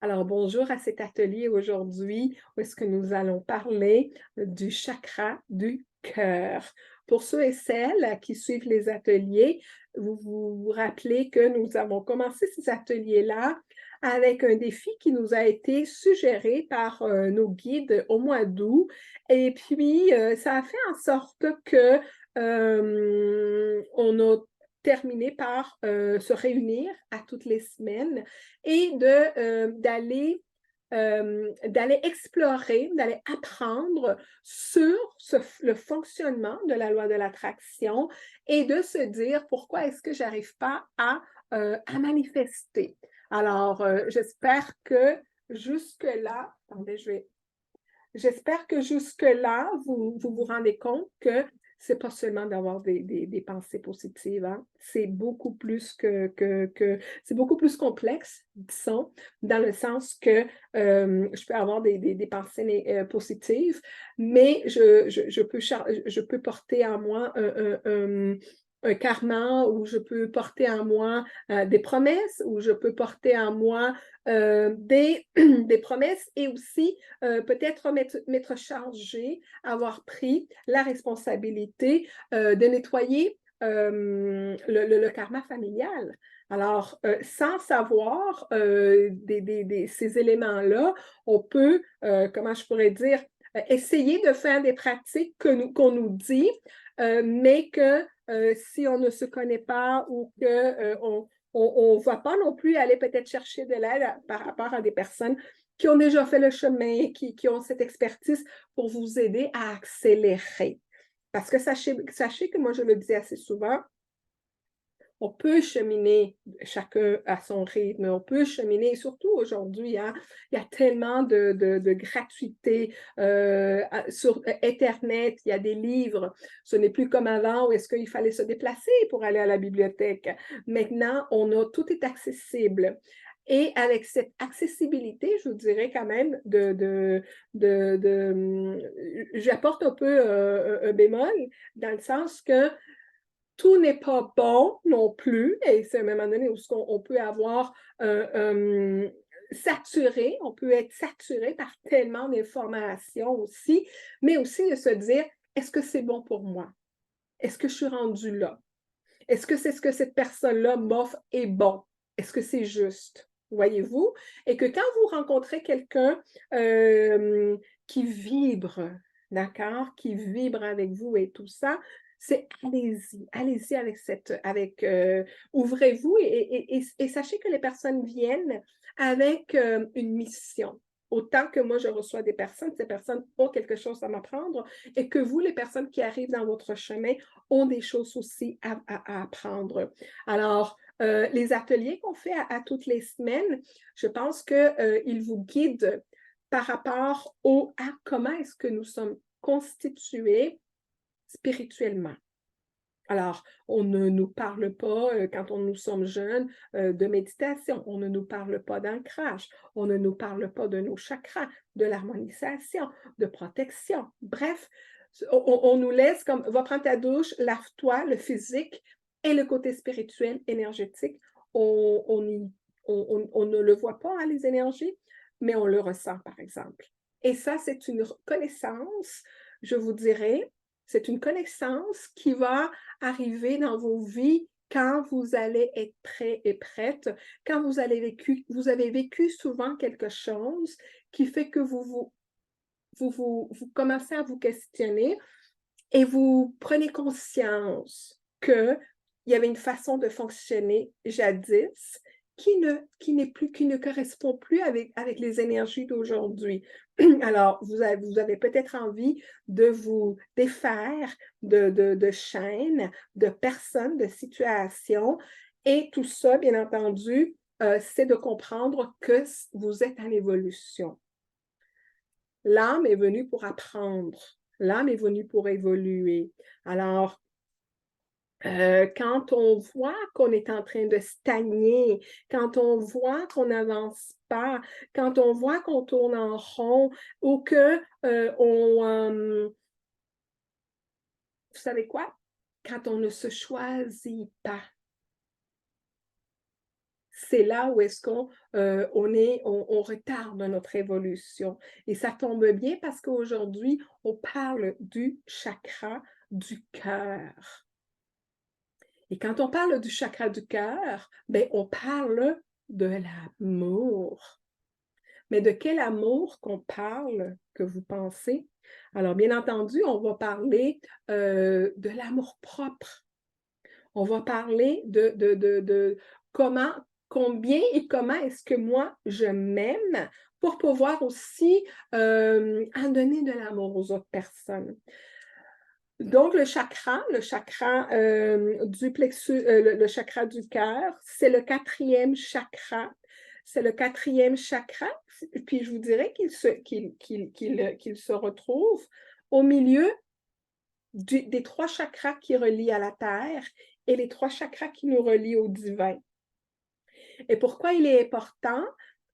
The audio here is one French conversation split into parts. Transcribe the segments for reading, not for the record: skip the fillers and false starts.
Alors, bonjour à cet atelier aujourd'hui où est-ce que nous allons parler du chakra du cœur. Pour ceux et celles qui suivent les ateliers, vous vous rappelez que nous avons commencé ces ateliers-là avec un défi qui nous a été suggéré par nos guides au mois d'août. Et puis, ça a fait en sorte que on a terminé par se réunir à toutes les semaines et d'aller explorer, d'aller apprendre sur le fonctionnement de la loi de l'attraction et de se dire pourquoi est-ce que j'arrive pas à manifester. Alors, j'espère que jusque-là, attendez, j'espère que jusque-là, vous vous rendez compte que c'est pas seulement d'avoir des pensées positives, hein. C'est beaucoup plus c'est beaucoup plus complexe, disons, dans le sens que je peux avoir des pensées positives, mais je peux porter en moi un karma, ou je peux porter en moi des promesses, ou je peux porter en moi des promesses, et aussi peut-être m'être chargé, avoir pris la responsabilité de nettoyer le karma familial. Alors, sans savoir ces éléments-là, on peut, comment je pourrais dire, essayer de faire des pratiques qu'on nous dit, mais que si on ne se connaît pas, ou qu'on ne va pas non plus aller peut-être chercher de l'aide par rapport à des personnes qui ont déjà fait le chemin, qui ont cette expertise pour vous aider à accélérer. Parce que sachez que moi, je le dis assez souvent, on peut cheminer chacun à son rythme, on peut cheminer, surtout aujourd'hui, hein, il y a tellement de gratuité sur Internet, il y a des livres. Ce n'est plus comme avant où est-ce qu'il fallait se déplacer pour aller à la bibliothèque. Maintenant, tout est accessible. Et avec cette accessibilité, je vous dirais quand même j'apporte un peu un bémol, dans le sens que tout n'est pas bon non plus, et c'est à un moment donné où on peut avoir saturé, on peut être saturé par tellement d'informations aussi, mais aussi de se dire, est-ce que c'est bon pour moi? Est-ce que je suis rendue là? Est-ce que c'est ce que cette personne-là m'offre est bon? Est-ce que c'est juste? Voyez-vous? Et que quand vous rencontrez quelqu'un qui vibre, d'accord? Qui vibre avec vous et tout ça, c'est allez-y ouvrez-vous, et sachez que les personnes viennent avec une mission. Autant que moi, je reçois des personnes, ces personnes ont quelque chose à m'apprendre, et que vous, les personnes qui arrivent dans votre chemin, ont des choses aussi à apprendre. Alors, les ateliers qu'on fait à toutes les semaines, je pense qu'ils vous guident par rapport à comment est-ce que nous sommes constitués spirituellement. Alors, on ne nous parle pas, quand nous sommes jeunes, de méditation, on ne nous parle pas d'ancrage, on ne nous parle pas de nos chakras, de l'harmonisation, de protection. Bref, on nous laisse comme, va prendre ta douche, lave-toi, le physique et le côté spirituel, énergétique. On ne le voit pas, hein, les énergies, mais on le ressent, par exemple. Et ça, c'est une connaissance, je vous dirais, c'est une connaissance qui va arriver dans vos vies quand vous allez être prêt et prête, quand vous avez vécu souvent quelque chose qui fait que vous commencez à vous questionner, et vous prenez conscience qu'il y avait une façon de fonctionner jadis qui n'est plus, qui ne correspond plus avec les énergies d'aujourd'hui. Alors, vous avez peut-être envie de vous défaire de chaînes, de personnes, de situations, et tout ça, bien entendu, c'est de comprendre que vous êtes en évolution. L'âme est venue pour apprendre. L'âme est venue pour évoluer. Alors, quand on voit qu'on est en train de stagner, quand on voit qu'on n'avance pas, quand on voit qu'on tourne en rond, ou que vous savez quoi? Quand on ne se choisit pas, c'est là où est-ce on retarde notre évolution. Et ça tombe bien parce qu'aujourd'hui, on parle du chakra du cœur. Et quand on parle du chakra du cœur, ben, on parle de l'amour. Mais de quel amour qu'on parle, que vous pensez? Alors, bien entendu, on va parler de l'amour propre. On va parler de combien et comment est-ce que moi, je m'aime pour pouvoir aussi en donner de l'amour aux autres personnes. Donc, le chakra du plexus, le chakra du cœur, c'est le 4e chakra. C'est le 4e chakra, puis je vous dirais qu'il se retrouve au milieu des 3 chakras qui relient à la Terre et les 3 chakras qui nous relient au divin. Et pourquoi il est important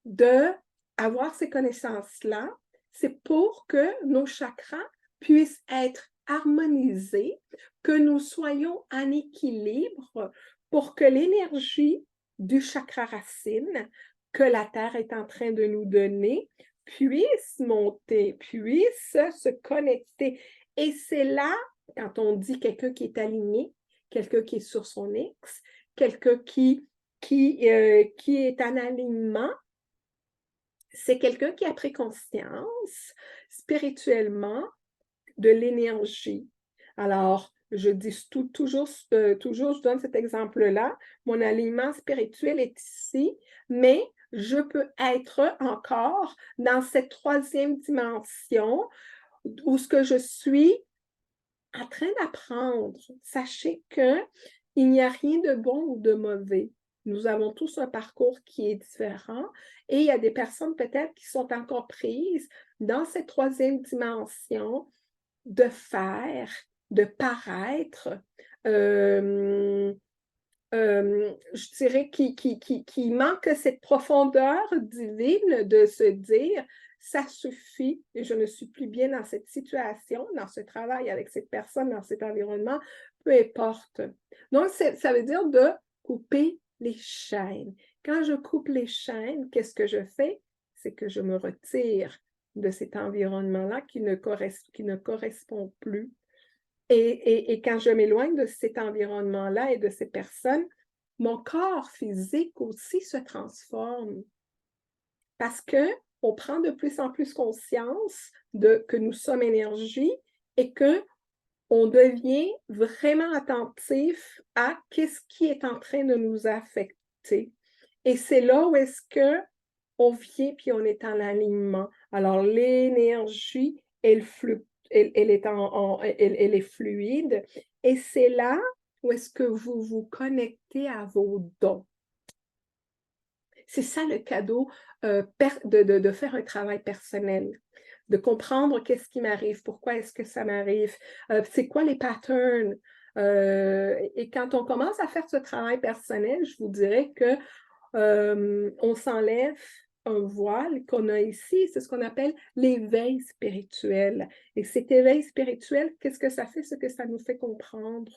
d'avoir ces connaissances-là? C'est pour que nos chakras puissent être harmonisés, que nous soyons en équilibre pour que l'énergie du chakra racine que la Terre est en train de nous donner puisse monter, puisse se connecter. Et c'est là, quand on dit quelqu'un qui est aligné, quelqu'un qui est sur son X, quelqu'un qui est en alignement, c'est quelqu'un qui a pris conscience spirituellement de l'énergie. Alors, je dis toujours, je donne cet exemple-là. Mon alignement spirituel est ici, mais je peux être encore dans cette 3e dimension où ce que je suis en train d'apprendre. Sachez qu'il n'y a rien de bon ou de mauvais. Nous avons tous un parcours qui est différent et il y a des personnes peut-être qui sont encore prises dans cette 3e dimension de faire, de paraître, je dirais qui manque cette profondeur divine de se dire ça suffit et je ne suis plus bien dans cette situation, dans ce travail avec cette personne, dans cet environnement, peu importe. Donc, ça veut dire de couper les chaînes. Quand je coupe les chaînes, qu'est-ce que je fais? C'est que je me retire de cet environnement-là qui ne correspond plus. Et quand je m'éloigne de cet environnement-là et de ces personnes, mon corps physique aussi se transforme parce qu'on prend de plus en plus conscience que nous sommes énergie et qu'on devient vraiment attentif à qu'est-ce qui est en train de nous affecter. Et c'est là où est-ce qu'on vient puis on est en alignement. Alors, l'énergie, elle est fluide et c'est là où est-ce que vous vous connectez à vos dons. C'est ça le cadeau de faire un travail personnel, de comprendre qu'est-ce qui m'arrive, pourquoi est-ce que ça m'arrive, c'est quoi les patterns. Et quand on commence à faire ce travail personnel, je vous dirais que on s'enlève un voile qu'on a ici, c'est ce qu'on appelle l'éveil spirituel. Et cet éveil spirituel, qu'est-ce que ça fait? C'est que ça nous fait comprendre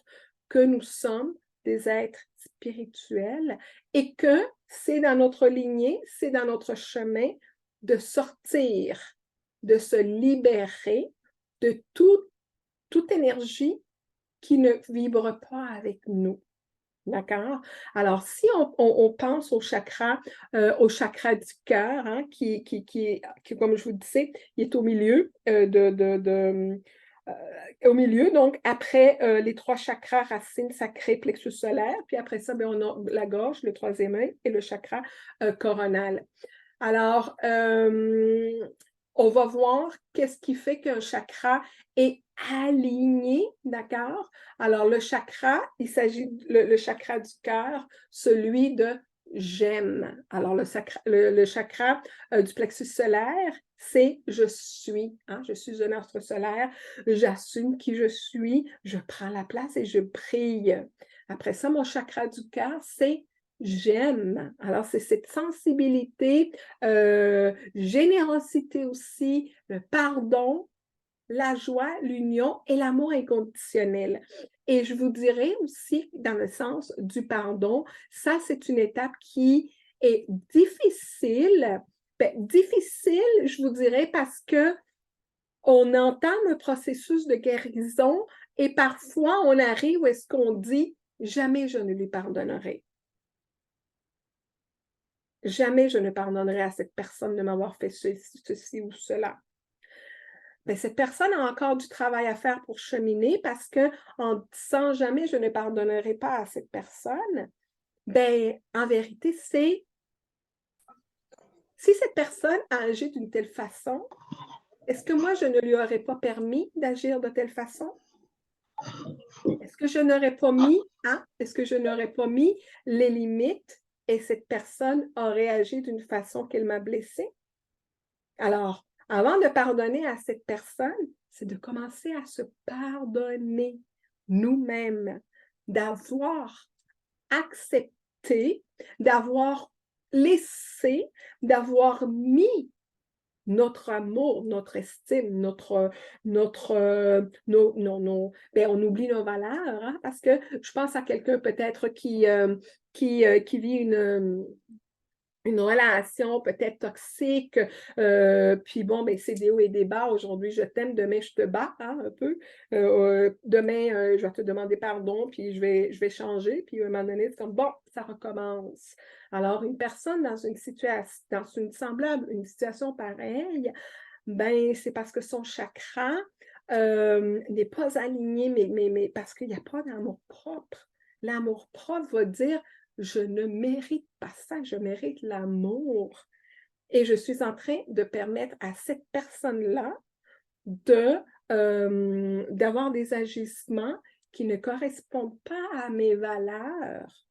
que nous sommes des êtres spirituels et que c'est dans notre lignée, c'est dans notre chemin de sortir, de se libérer de toute énergie qui ne vibre pas avec nous. D'accord? Alors, si on pense au chakra du cœur, hein, qui, comme je vous disais, il est au milieu, au milieu, donc après les 3 chakras, racine, sacré, plexus solaire, puis après ça, bien, on a la gorge, le 3e œil et le chakra coronal. Alors, on va voir qu'est-ce qui fait qu'un chakra est aligné, d'accord? Alors, le chakra, il s'agit le chakra du cœur, celui de j'aime. Alors, le chakra du plexus solaire, c'est je suis. Hein? Je suis un astre solaire, j'assume qui je suis, je prends la place et je brille. Après ça, mon chakra du cœur, c'est j'aime. Alors, c'est cette sensibilité, générosité aussi, le pardon, la joie, l'union et l'amour inconditionnel. Et je vous dirais aussi, dans le sens du pardon, ça, c'est une étape qui est difficile. Ben, difficile, je vous dirais, parce que on entame un processus de guérison et parfois on arrive où est-ce qu'on dit « jamais je ne lui pardonnerai ». Jamais je ne pardonnerai à cette personne de m'avoir fait ceci ou cela. Mais cette personne a encore du travail à faire pour cheminer parce que en disant jamais je ne pardonnerai pas à cette personne, ben en vérité, c'est si cette personne a agi d'une telle façon, est-ce que moi je ne lui aurais pas permis d'agir de telle façon? Est-ce que je n'aurais pas mis, est-ce que je n'aurais pas mis les limites et cette personne aurait agi d'une façon qu'elle m'a blessée? Alors, avant de pardonner à cette personne, c'est de commencer à se pardonner nous-mêmes, d'avoir accepté, d'avoir laissé, d'avoir mis notre amour, notre estime, ben, on oublie nos valeurs, hein, parce que je pense à quelqu'un peut-être qui vit une relation peut-être toxique, puis bon, ben, c'est des hauts et des bas. Aujourd'hui, je t'aime, demain, je te bats, hein, un peu. Demain, je vais te demander pardon, puis je vais changer. Puis à un moment donné, c'est comme, bon, ça recommence. Alors, une personne dans une situation, dans une semblable, une situation pareille, ben, c'est parce que son chakra n'est pas aligné, mais parce qu'il n'y a pas d'amour propre. L'amour propre va dire je ne mérite pas ça, je mérite l'amour. Et je suis en train de permettre à cette personne-là d'avoir des agissements qui ne correspondent pas à mes valeurs.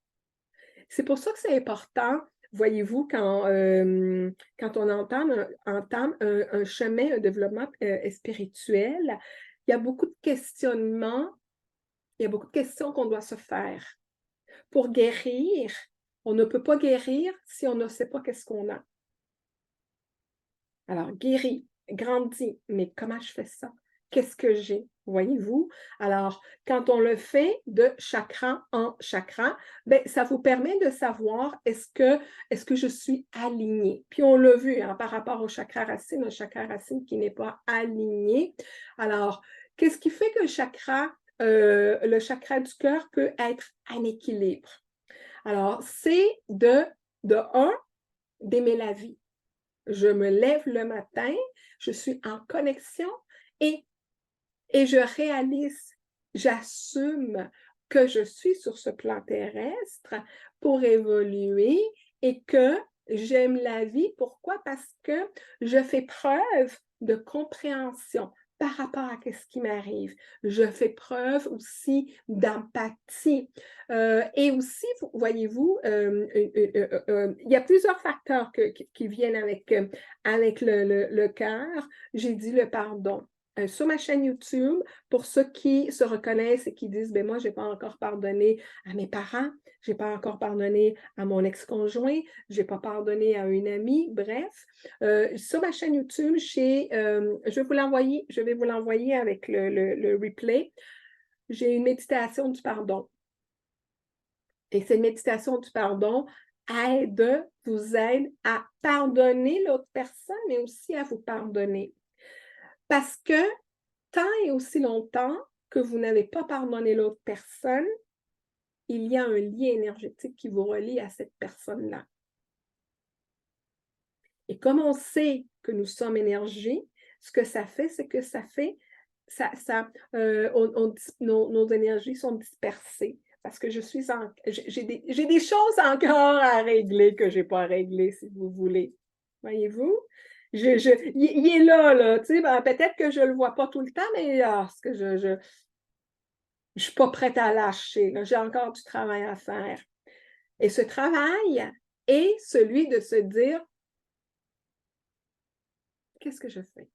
C'est pour ça que c'est important, voyez-vous, quand on entame un chemin, un développement spirituel, il y a beaucoup de questionnements, il y a beaucoup de questions qu'on doit se faire. Pour guérir, on ne peut pas guérir si on ne sait pas qu'est-ce qu'on a. Alors, guéris, grandis, mais comment je fais ça? Qu'est-ce que j'ai? Voyez-vous? Alors, quand on le fait de chakra en chakra, ben, ça vous permet de savoir est-ce que je suis alignée? Puis on l'a vu hein, par rapport au chakra racine, un chakra racine qui n'est pas aligné. Alors, qu'est-ce qui fait que le chakra du cœur peut être en équilibre? Alors, c'est d'aimer la vie. Je me lève le matin, je suis en connexion et je réalise, j'assume que je suis sur ce plan terrestre pour évoluer et que j'aime la vie. Pourquoi? Parce que je fais preuve de compréhension par rapport à ce qui m'arrive. Je fais preuve aussi d'empathie. Et aussi, voyez-vous, il y a plusieurs facteurs qui viennent avec le cœur. J'ai dit le pardon. Sur ma chaîne YouTube, pour ceux qui se reconnaissent et qui disent, ben moi, je n'ai pas encore pardonné à mes parents, je n'ai pas encore pardonné à mon ex-conjoint, je n'ai pas pardonné à une amie, bref. Sur ma chaîne YouTube, je vais vous l'envoyer avec le replay. J'ai une méditation du pardon. Et cette méditation du pardon vous aide à pardonner l'autre personne, mais aussi à vous pardonner. Parce que tant et aussi longtemps que vous n'avez pas pardonné l'autre personne, il y a un lien énergétique qui vous relie à cette personne-là. Et comme on sait que nous sommes énergie, ce que ça fait, c'est que nos énergies sont dispersées. Parce que j'ai des choses encore à régler que je n'ai pas réglées, si vous voulez. Voyez-vous? Il est là, tu sais, ben, peut-être que je ne le vois pas tout le temps, mais je ne suis pas prête à lâcher. J'ai encore du travail à faire. Et ce travail est celui de se dire, qu'est-ce que je fais?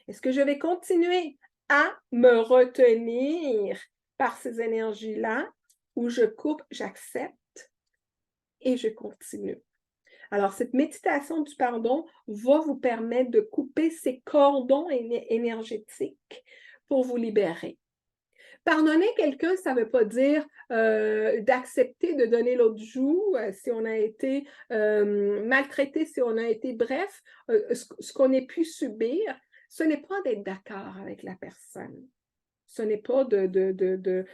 Est-ce que je vais continuer à me retenir par ces énergies-là ou je coupe, j'accepte et je continue? Alors, cette méditation du pardon va vous permettre de couper ces cordons énergétiques pour vous libérer. Pardonner quelqu'un, ça ne veut pas dire d'accepter de donner l'autre joue si on a été maltraité, si on a été, bref, ce qu'on ait pu subir, ce n'est pas d'être d'accord avec la personne. Ce n'est pas de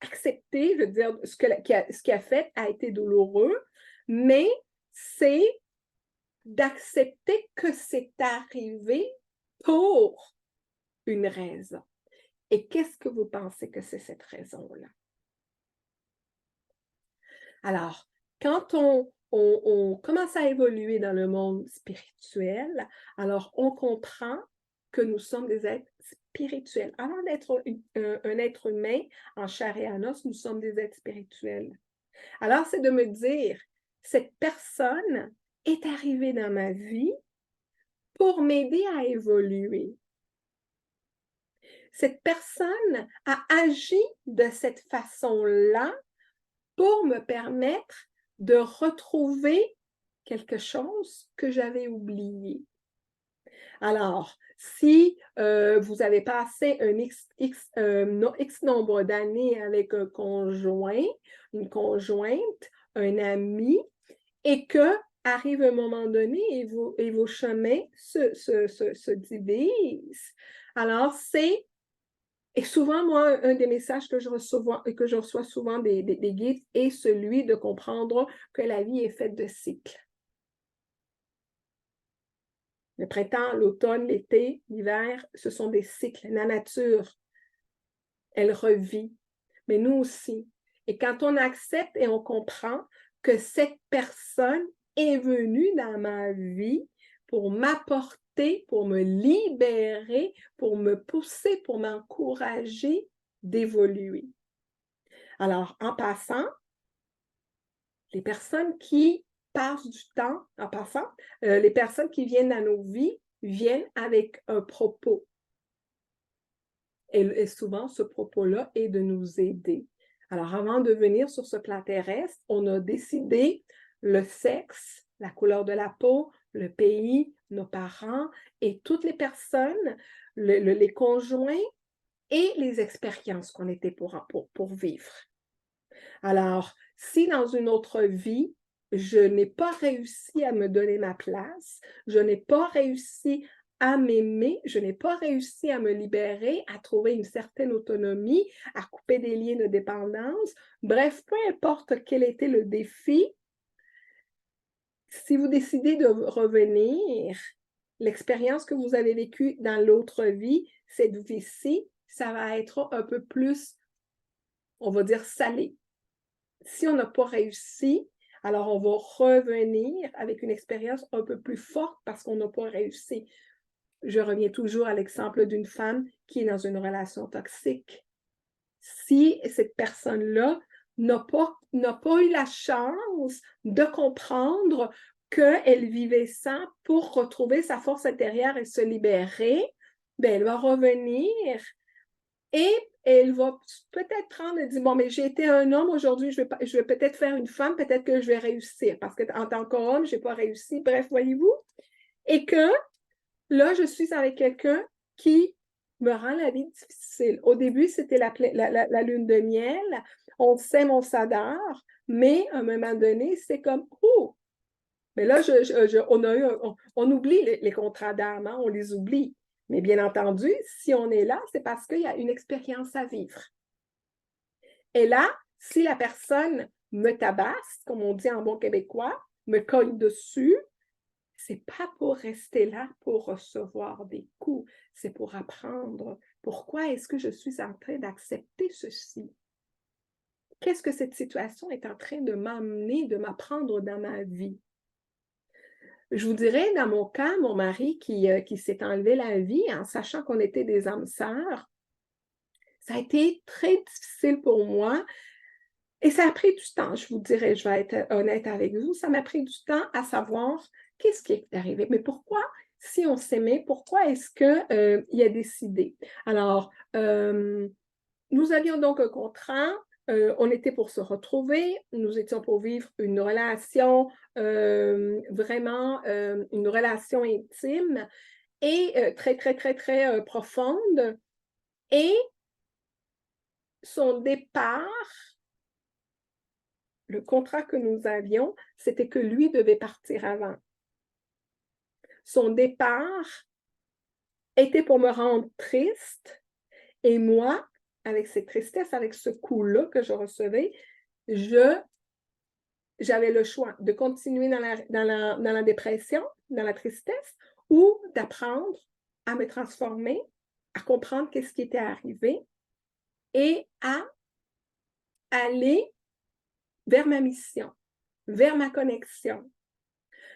accepter, je veux dire, ce qu'il a fait a été douloureux, mais c'est d'accepter que c'est arrivé pour une raison. Et qu'est-ce que vous pensez que c'est cette raison-là? Alors, quand on commence à évoluer dans le monde spirituel, alors on comprend que nous sommes des êtres spirituels. Avant d'être un être humain en chair et en os, nous sommes des êtres spirituels. Alors, c'est de me dire, cette personne est arrivée dans ma vie pour m'aider à évoluer. Cette personne a agi de cette façon-là pour me permettre de retrouver quelque chose que j'avais oublié. Alors, si vous avez passé un X nombre d'années avec un conjoint, une conjointe, un ami, et que arrive un moment donné et vos chemins se divisent, alors c'est et souvent, moi, un des messages que je reçois souvent des guides est celui de comprendre que la vie est faite de cycles. Le printemps, l'automne, l'été, l'hiver, ce sont des cycles. La nature, elle revit, mais nous aussi. Et quand on accepte et on comprend que cette personne est venue dans ma vie pour m'apporter, pour me libérer, pour me pousser, pour m'encourager d'évoluer. Alors, en passant, les personnes qui passent du temps, en passant, les personnes qui viennent dans nos vies viennent avec un propos. Et souvent, ce propos-là est de nous aider. Alors, avant de venir sur ce plan terrestre, on a décidé le sexe, la couleur de la peau, le pays, nos parents et toutes les personnes, les conjoints et les expériences qu'on était pour vivre. Alors, si dans une autre vie, je n'ai pas réussi à me donner ma place, je n'ai pas réussi à m'aimer, je n'ai pas réussi à me libérer, à trouver une certaine autonomie, à couper des liens de dépendance, bref, peu importe quel était le défi, si vous décidez de revenir, l'expérience que vous avez vécue dans l'autre vie, cette vie-ci, ça va être un peu plus, on va dire, salé. Si on n'a pas réussi, alors on va revenir avec une expérience un peu plus forte parce qu'on n'a pas réussi. Je reviens toujours à l'exemple d'une femme qui est dans une relation toxique. Si cette personne-là n'a pas eu la chance de comprendre qu'elle vivait ça pour retrouver sa force intérieure et se libérer, bien, elle va revenir et elle va peut-être prendre et dire, bon, mais j'ai été un homme, aujourd'hui, je vais peut-être faire une femme, peut-être que je vais réussir, parce qu'en tant qu'homme, je n'ai pas réussi, bref, voyez-vous. Et que là, je suis avec quelqu'un qui me rend la vie difficile. Au début, c'était la lune de miel, on s'aime, on s'adore, mais à un moment donné, c'est comme, oh! Mais là, on oublie les contrats d'âme, hein, on les oublie. Mais bien entendu, si on est là, c'est parce qu'il y a une expérience à vivre. Et là, si la personne me tabasse, comme on dit en bon québécois, me cogne dessus, c'est pas pour rester là pour recevoir des coups, c'est pour apprendre. Pourquoi est-ce que je suis en train d'accepter ceci? Qu'est-ce que cette situation est en train de m'amener, de m'apprendre dans ma vie? Je vous dirais, dans mon cas, mon mari qui s'est enlevé la vie en sachant qu'on était des âmes sœurs, ça a été très difficile pour moi et ça a pris du temps, je vous dirais, je vais être honnête avec vous, ça m'a pris du temps à savoir qu'est-ce qui est arrivé. Mais pourquoi, si on s'aimait, pourquoi est-ce qu'il a décidé? Alors, nous avions donc un contrat, on était pour se retrouver, nous étions pour vivre une relation, vraiment une relation intime et très, très, très, très profonde. Et son départ, le contrat que nous avions, c'était que lui devait partir avant. Son départ était pour me rendre triste et moi, avec cette tristesse, avec ce coup-là que je recevais, j'avais le choix de continuer dans la dépression, dans la tristesse, ou d'apprendre à me transformer, à comprendre qu'est-ce qui était arrivé et à aller vers ma mission, vers ma connexion.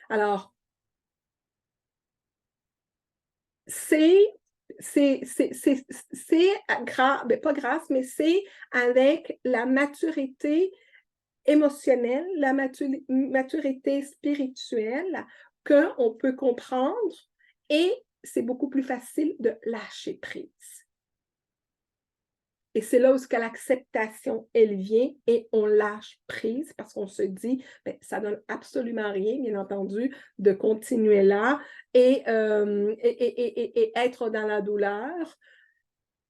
Alors, c'est pas grâce, mais c'est avec la maturité émotionnelle, la maturité spirituelle qu'on peut comprendre et c'est beaucoup plus facile de lâcher prise. Et c'est là où l'acceptation, elle vient et on lâche prise parce qu'on se dit, bien, ça ne donne absolument rien, bien entendu, de continuer là et être dans la douleur.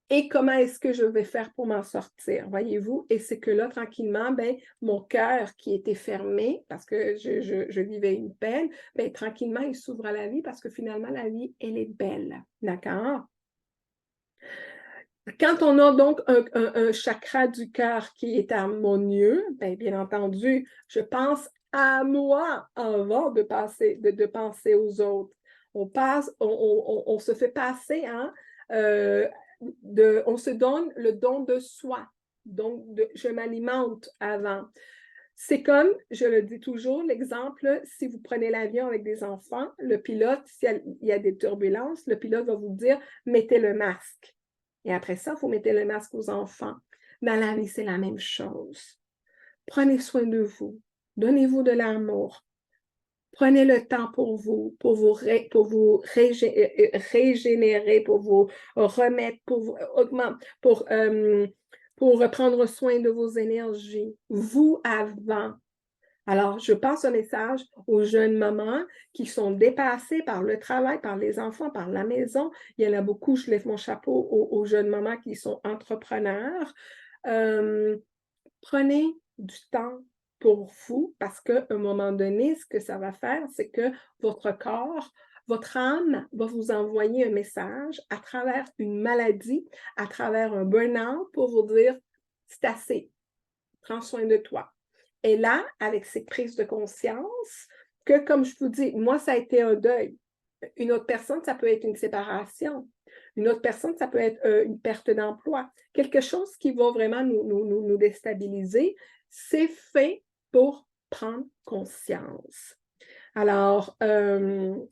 Et comment est-ce que je vais faire pour m'en sortir, voyez-vous? Et c'est que là, tranquillement, ben, mon cœur qui était fermé, parce que je vivais une peine, ben, tranquillement, il s'ouvre à la vie parce que finalement, la vie, elle est belle, d'accord? Quand on a donc un chakra du cœur qui est harmonieux, bien entendu, je pense à moi avant de penser aux autres. On se fait passer, hein, on se donne le don de soi. Donc, je m'alimente avant. C'est comme, je le dis toujours, l'exemple, si vous prenez l'avion avec des enfants, le pilote, s'il y a des turbulences, le pilote va vous dire, mettez le masque. Et après ça, vous mettez le masque aux enfants. Dans la vie, c'est la même chose. Prenez soin de vous. Donnez-vous de l'amour. Prenez le temps pour vous régénérer, pour vous remettre, pour vous augmenter, pour prendre soin de vos énergies. Vous avant. Alors, je passe un message aux jeunes mamans qui sont dépassées par le travail, par les enfants, par la maison. Il y en a beaucoup, je lève mon chapeau aux jeunes mamans qui sont entrepreneurs. Prenez du temps pour vous parce qu'à un moment donné, ce que ça va faire, c'est que votre corps, votre âme va vous envoyer un message à travers une maladie, à travers un burn-out pour vous dire, c'est assez, prends soin de toi. Et là, avec cette prise de conscience, que comme je vous dis, moi, ça a été un deuil. Une autre personne, ça peut être une séparation. Une autre personne, ça peut être une perte d'emploi. Quelque chose qui va vraiment nous déstabiliser, c'est fait pour prendre conscience. Alors, un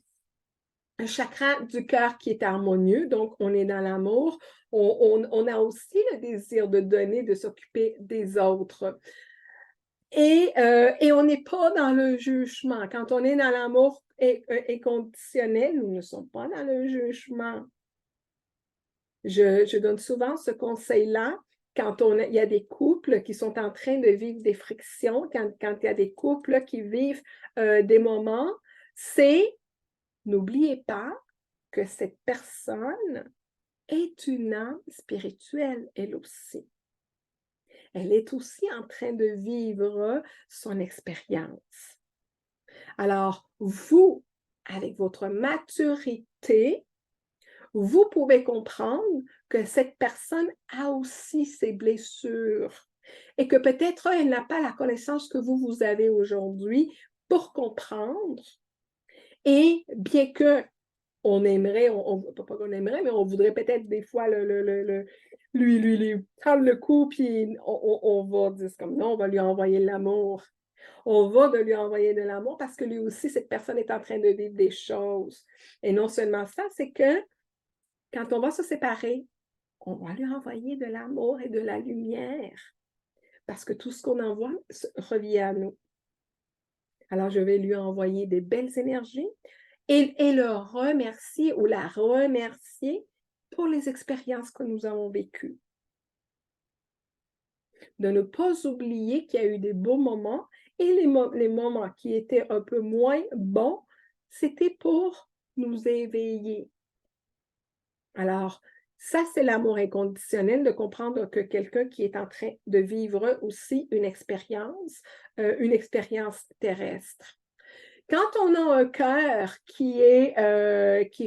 chakra du cœur qui est harmonieux, donc on est dans l'amour. On a aussi le désir de donner, de s'occuper des autres. Et on n'est pas dans le jugement. Quand on est dans l'amour inconditionnel, nous ne sommes pas dans le jugement. Je donne souvent ce conseil-là quand il y a des couples qui sont en train de vivre des frictions, quand il y a des couples qui vivent des moments, c'est n'oubliez pas que cette personne est une âme spirituelle, elle aussi. Elle est aussi en train de vivre son expérience. Alors, vous, avec votre maturité, vous pouvez comprendre que cette personne a aussi ses blessures et que peut-être elle n'a pas la connaissance que vous avez aujourd'hui pour comprendre. Et bien que on aimerait, pas qu'on aimerait, mais on voudrait peut-être des fois lui prendre le coup, puis on va dire comme non, on va lui envoyer l'amour. On va de lui envoyer de l'amour parce que lui aussi, cette personne est en train de vivre des choses. Et non seulement ça, c'est que quand on va se séparer, on va lui envoyer de l'amour et de la lumière parce que tout ce qu'on envoie revient à nous. Alors, je vais lui envoyer des belles énergies et le remercier ou la remercier pour les expériences que nous avons vécues. De ne pas oublier qu'il y a eu des beaux moments et les moments qui étaient un peu moins bons, c'était pour nous éveiller. Alors, Ça, c'est l'amour inconditionnel, de comprendre que quelqu'un qui est en train de vivre aussi une expérience terrestre. Quand on a un cœur qui est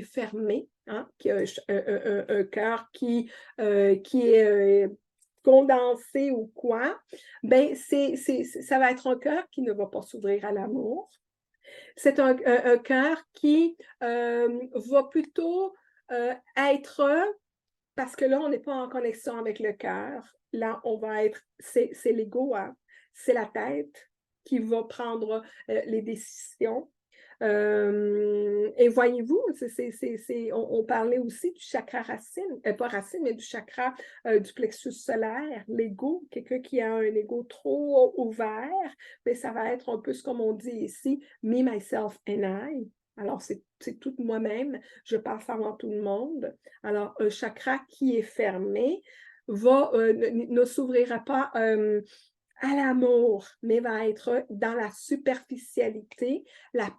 fermé, hein, un cœur qui est condensé ou quoi, ben ça va être un cœur qui ne va pas s'ouvrir à l'amour. C'est un cœur qui va plutôt être, parce que là, on n'est pas en connexion avec le cœur. Là, on va être, c'est l'ego, hein? C'est la tête qui va prendre les décisions. Et voyez-vous, on parlait aussi du chakra racine, pas racine, mais du chakra du plexus solaire, l'ego, quelqu'un qui a un ego trop ouvert, mais ça va être un peu ce comme on dit ici, me, myself and I. Alors, c'est tout moi-même, je passe avant tout le monde. Alors, un chakra qui est fermé ne s'ouvrira pas à l'amour, mais va être dans la superficialité, la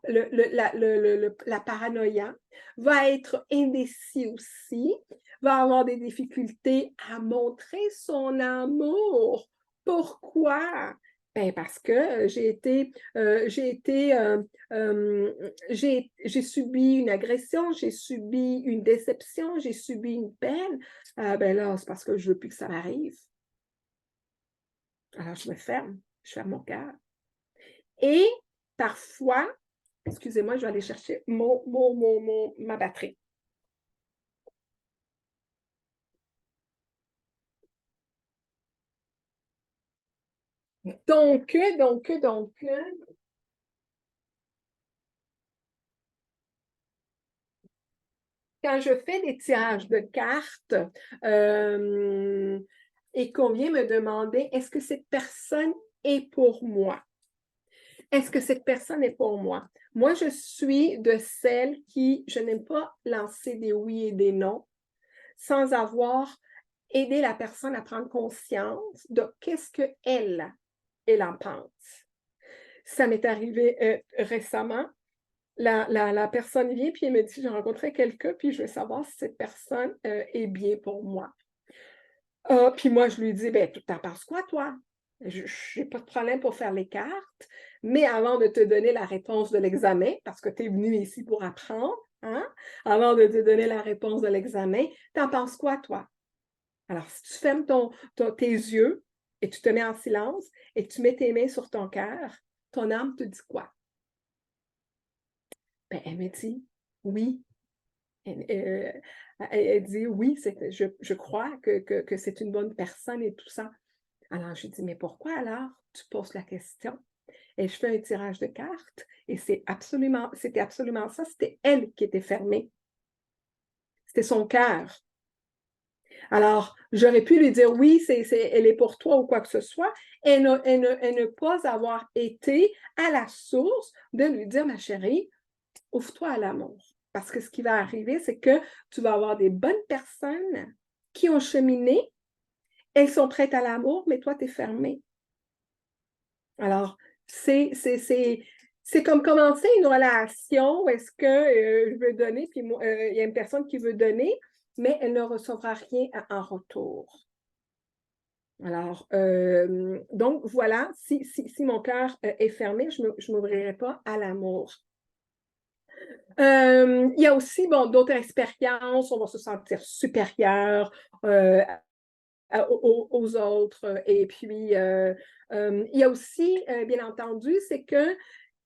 paranoïa, va être indécis aussi, va avoir des difficultés à montrer son amour. Pourquoi? Ben parce que j'ai subi une agression, j'ai subi une déception, j'ai subi une peine. Ben là, c'est parce que je veux plus que ça m'arrive. Alors, je ferme mon cœur. Et parfois, excusez-moi, je vais aller chercher ma batterie. Donc, quand je fais des tirages de cartes et qu'on vient me demander, est-ce que cette personne est pour moi? Est-ce que cette personne est pour moi? Moi, je suis de celles qui, je n'aime pas lancer des oui et des non sans avoir aidé la personne à prendre conscience de qu'est-ce qu'elle en pense. Ça m'est arrivé récemment. La personne vient puis elle me dit, j'ai rencontré quelqu'un puis je veux savoir si cette personne est bien pour moi. Ah, puis moi, je lui dis, ben, t'en penses quoi, toi? Je n'ai pas de problème pour faire les cartes, mais avant de te donner la réponse de l'examen, parce que tu es venu ici pour apprendre, hein? Avant de te donner la réponse de l'examen, t'en penses quoi, toi? Alors, si tu fermes tes yeux et tu te mets en silence et que tu mets tes mains sur ton cœur, ton âme te dit quoi? Ben, elle me dit, oui. Elle dit, oui, je crois que c'est une bonne personne et tout ça. Alors, je dis, mais pourquoi alors tu poses la question? Et je fais un tirage de cartes et c'était absolument ça, c'était elle qui était fermée. C'était son cœur. Alors, j'aurais pu lui dire, oui, elle est pour toi ou quoi que ce soit, et ne pas avoir été à la source de lui dire, ma chérie, ouvre-toi à l'amour. Parce que ce qui va arriver, c'est que tu vas avoir des bonnes personnes qui ont cheminé, elles sont prêtes à l'amour, mais toi, tu es fermé. Alors, c'est comme commencer une relation où est-ce que je veux donner, puis il y a une personne qui veut donner, mais elle ne recevra rien en retour. Alors, donc voilà, si mon cœur est fermé, je ne m'ouvrirai pas à l'amour. Il y a aussi, bon, d'autres expériences, on va se sentir supérieur aux autres. Et puis, il y a aussi, bien entendu, c'est que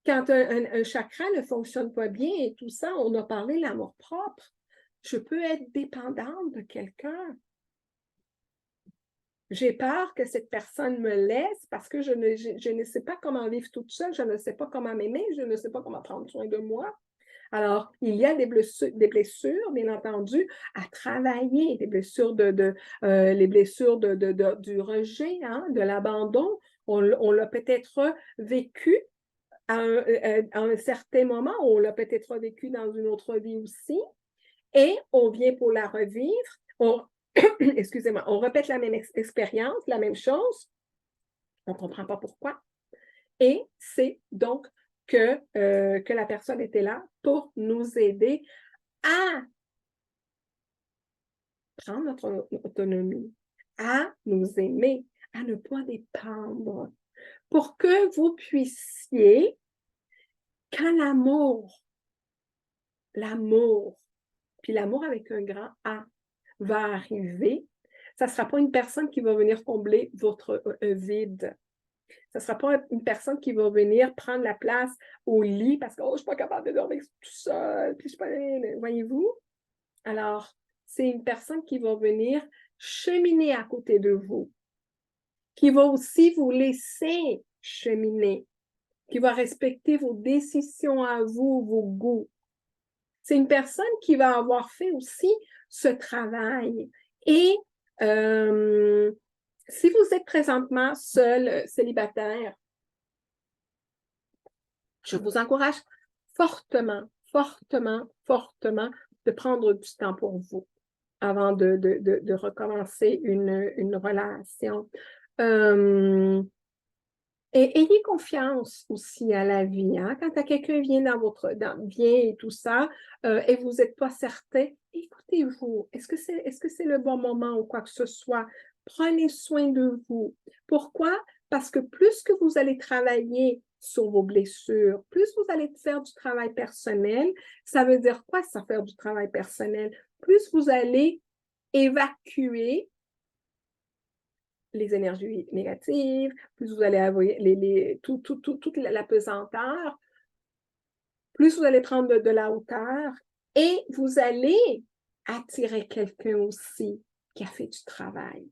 quand un chakra ne fonctionne pas bien et tout ça, on a parlé de l'amour-propre. Je peux être dépendante de quelqu'un. J'ai peur que cette personne me laisse parce que je ne sais pas comment vivre toute seule, je ne sais pas comment m'aimer, je ne sais pas comment prendre soin de moi. Alors, il y a des blessures, bien entendu, à travailler, des blessures les blessures du rejet, hein, de l'abandon. On l'a peut-être vécu à un certain moment, on l'a peut-être vécu dans une autre vie aussi, et on vient pour la revivre. Excusez-moi, on répète la même expérience, la même chose, on ne comprend pas pourquoi. Et c'est donc que la personne était là pour nous aider à prendre notre autonomie, à nous aimer, à ne pas dépendre, pour que vous puissiez, quand l'amour, puis l'amour avec un grand A va arriver, ça ne sera pas une personne qui va venir combler votre vide. Ce ne sera pas une personne qui va venir prendre la place au lit parce que je ne suis pas capable de dormir tout seul. Puis voyez-vous? Alors, c'est une personne qui va venir cheminer à côté de vous, qui va aussi vous laisser cheminer, qui va respecter vos décisions à vous, vos goûts. C'est une personne qui va avoir fait aussi ce travail. Et si vous êtes présentement seul, célibataire, je vous encourage fortement, fortement, fortement de prendre du temps pour vous avant de recommencer une relation. Et ayez confiance aussi à la vie. Hein? Quand quelqu'un vient vient et tout ça, et vous n'êtes pas certain, écoutez-vous. Est-ce que c'est le bon moment ou quoi que ce soit? Prenez soin de vous. Pourquoi? Parce que plus que vous allez travailler sur vos blessures, plus vous allez faire du travail personnel, ça veut dire quoi, ça, faire du travail personnel? Plus vous allez évacuer les énergies négatives, plus vous allez avoir toute la pesanteur, plus vous allez prendre de la hauteur et vous allez attirer quelqu'un aussi qui a fait du travail.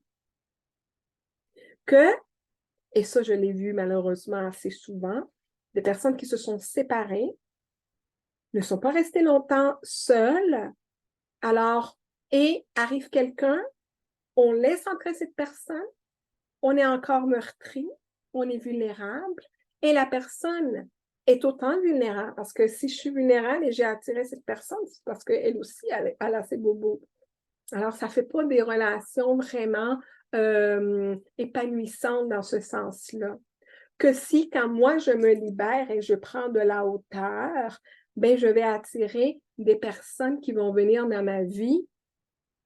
Et ça, je l'ai vu malheureusement assez souvent, des personnes qui se sont séparées, ne sont pas restées longtemps seules, alors, et arrive quelqu'un, on laisse entrer cette personne, on est encore meurtri, on est vulnérable, et la personne est autant vulnérable, parce que si je suis vulnérable et j'ai attiré cette personne, c'est parce qu'elle aussi, elle a ses bobos. Alors, ça ne fait pas des relations vraiment épanouissantes dans ce sens-là. Que si, quand moi, je me libère et je prends de la hauteur, ben, je vais attirer des personnes qui vont venir dans ma vie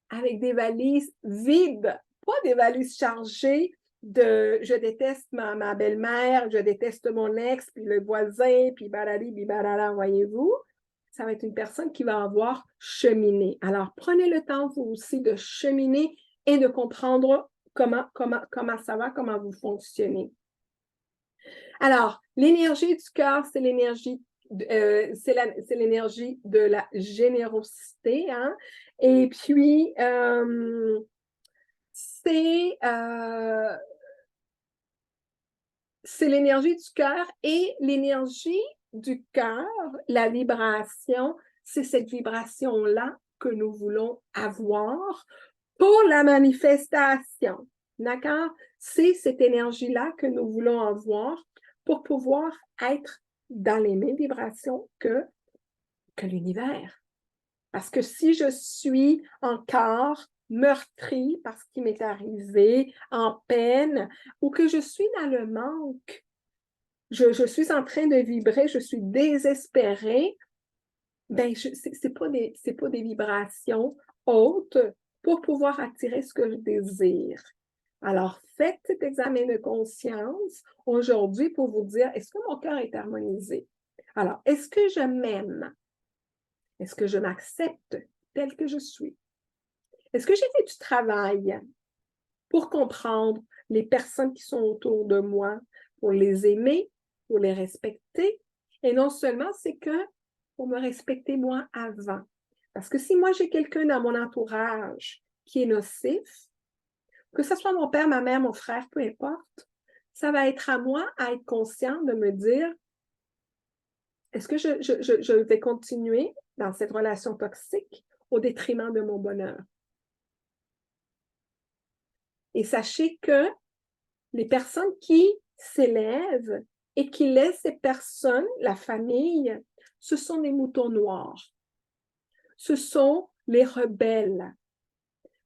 avec des valises vides, pas des valises chargées je déteste ma belle-mère, je déteste mon ex, puis le voisin, puis barali, puis barala, voyez-vous? Ça va être une personne qui va avoir cheminé. Alors, prenez le temps, vous aussi, de cheminer et de comprendre comment ça va, comment vous fonctionnez. Alors, l'énergie du cœur, c'est l'énergie c'est l'énergie de la générosité. Hein? Et puis, c'est l'énergie du cœur et l'énergie du cœur, la vibration, c'est cette vibration-là que nous voulons avoir pour la manifestation. D'accord? C'est cette énergie-là que nous voulons avoir pour pouvoir être dans les mêmes vibrations que l'univers. Parce que si je suis encore meurtrie par ce qui m'est arrivé, en peine, ou que je suis dans le manque, je suis en train de vibrer, je suis désespérée, ben c'est pas des vibrations hautes pour pouvoir attirer ce que je désire. Alors, faites cet examen de conscience aujourd'hui pour vous dire, est-ce que mon cœur est harmonisé? Alors, est-ce que je m'aime? Est-ce que je m'accepte tel que je suis? Est-ce que j'ai fait du travail pour comprendre les personnes qui sont autour de moi, pour les aimer, pour les respecter? Et non seulement, c'est que pour me respecter moi avant. Parce que si moi, j'ai quelqu'un dans mon entourage qui est nocif, que ce soit mon père, ma mère, mon frère, peu importe, ça va être à moi à être conscient de me dire, est-ce que je vais continuer dans cette relation toxique au détriment de mon bonheur? Et sachez que les personnes qui s'élèvent et qui laissent ces personnes, la famille, ce sont des moutons noirs. Ce sont les rebelles.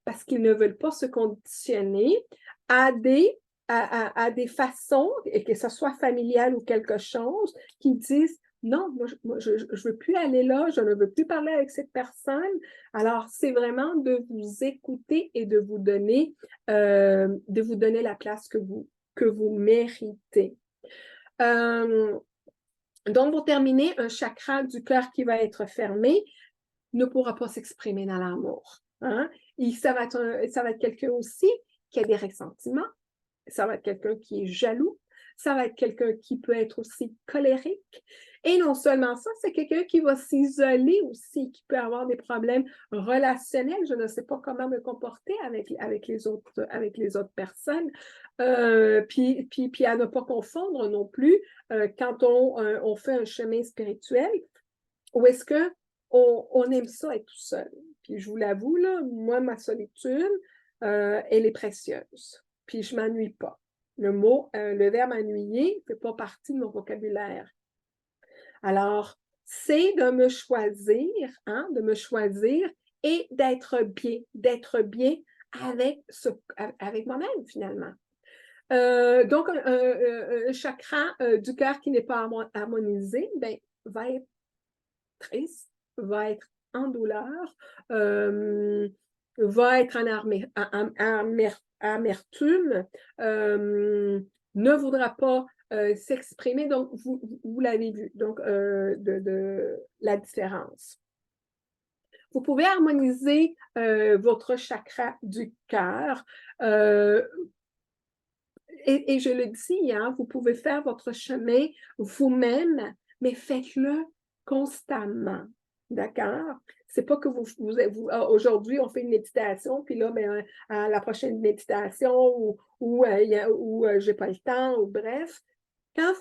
Parce qu'ils ne veulent pas se conditionner à des façons, et que ce soit familial ou quelque chose, qui disent non, moi, je veux plus aller là, je ne veux plus parler avec cette personne. Alors, c'est vraiment de vous écouter et de vous donner la place que vous méritez. Donc, pour terminer, un chakra du cœur qui va être fermé ne pourra pas s'exprimer dans l'amour. Hein? Ça va être quelqu'un aussi qui a des ressentiments, ça va être quelqu'un qui est jaloux, ça va être quelqu'un qui peut être aussi colérique. Et non seulement ça, c'est quelqu'un qui va s'isoler aussi, qui peut avoir des problèmes relationnels. Je ne sais pas comment me comporter avec les autres personnes. Puis à ne pas confondre non plus quand on fait un chemin spirituel, où est-ce que on aime ça être tout seul. Puis je vous l'avoue, là, moi, ma solitude, elle est précieuse. Puis je ne m'ennuie pas. Le verbe ennuyer ne fait pas partie de mon vocabulaire. Alors, c'est de me choisir, hein, de me choisir et d'être bien avec moi-même, finalement. Donc, un chakra du cœur qui n'est pas harmonisé, ben, va être triste, va être en douleur, va être en amertume, ne voudra pas s'exprimer. Donc, vous l'avez vu, donc de la différence. Vous pouvez harmoniser votre chakra du cœur. Et je le dis, hein, vous pouvez faire votre chemin vous-même, mais faites-le constamment. D'accord? C'est pas que aujourd'hui, on fait une méditation, puis là, ben, à la prochaine méditation, ou j'ai pas le temps, ou bref. Quand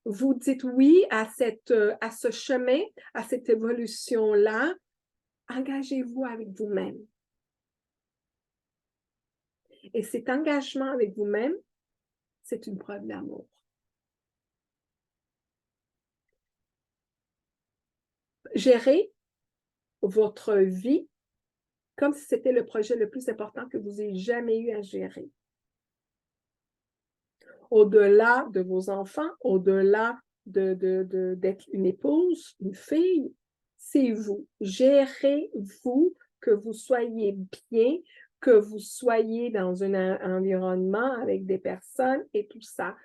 vous dites oui à ce chemin, à cette évolution-là, engagez-vous avec vous-même. Et cet engagement avec vous-même, c'est une preuve d'amour. Gérez votre vie comme si c'était le projet le plus important que vous ayez jamais eu à gérer. Au-delà de vos enfants, au-delà d'être une épouse, une fille, c'est vous. Gérez-vous, que vous soyez bien, que vous soyez dans un environnement avec des personnes et tout ça.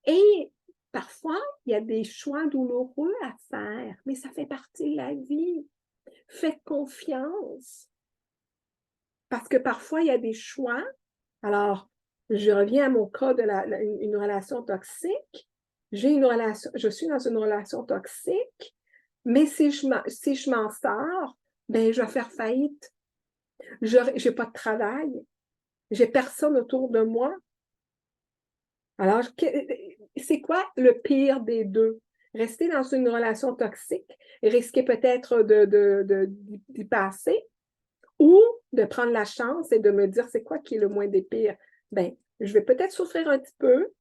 Et parfois, il y a des choix douloureux à faire, mais ça fait partie de la vie. Faites confiance. Parce que parfois, il y a des choix. Alors, je reviens à mon cas une relation toxique. Je suis dans une relation toxique, mais si je m'en sors, ben, je vais faire faillite. Je n'ai pas de travail. J'ai personne autour de moi. Alors, c'est quoi le pire des deux? Rester dans une relation toxique et risquer peut-être d'y passer, ou de prendre la chance et de me dire c'est quoi qui est le moins des pires. Ben, je vais peut-être souffrir un petit peu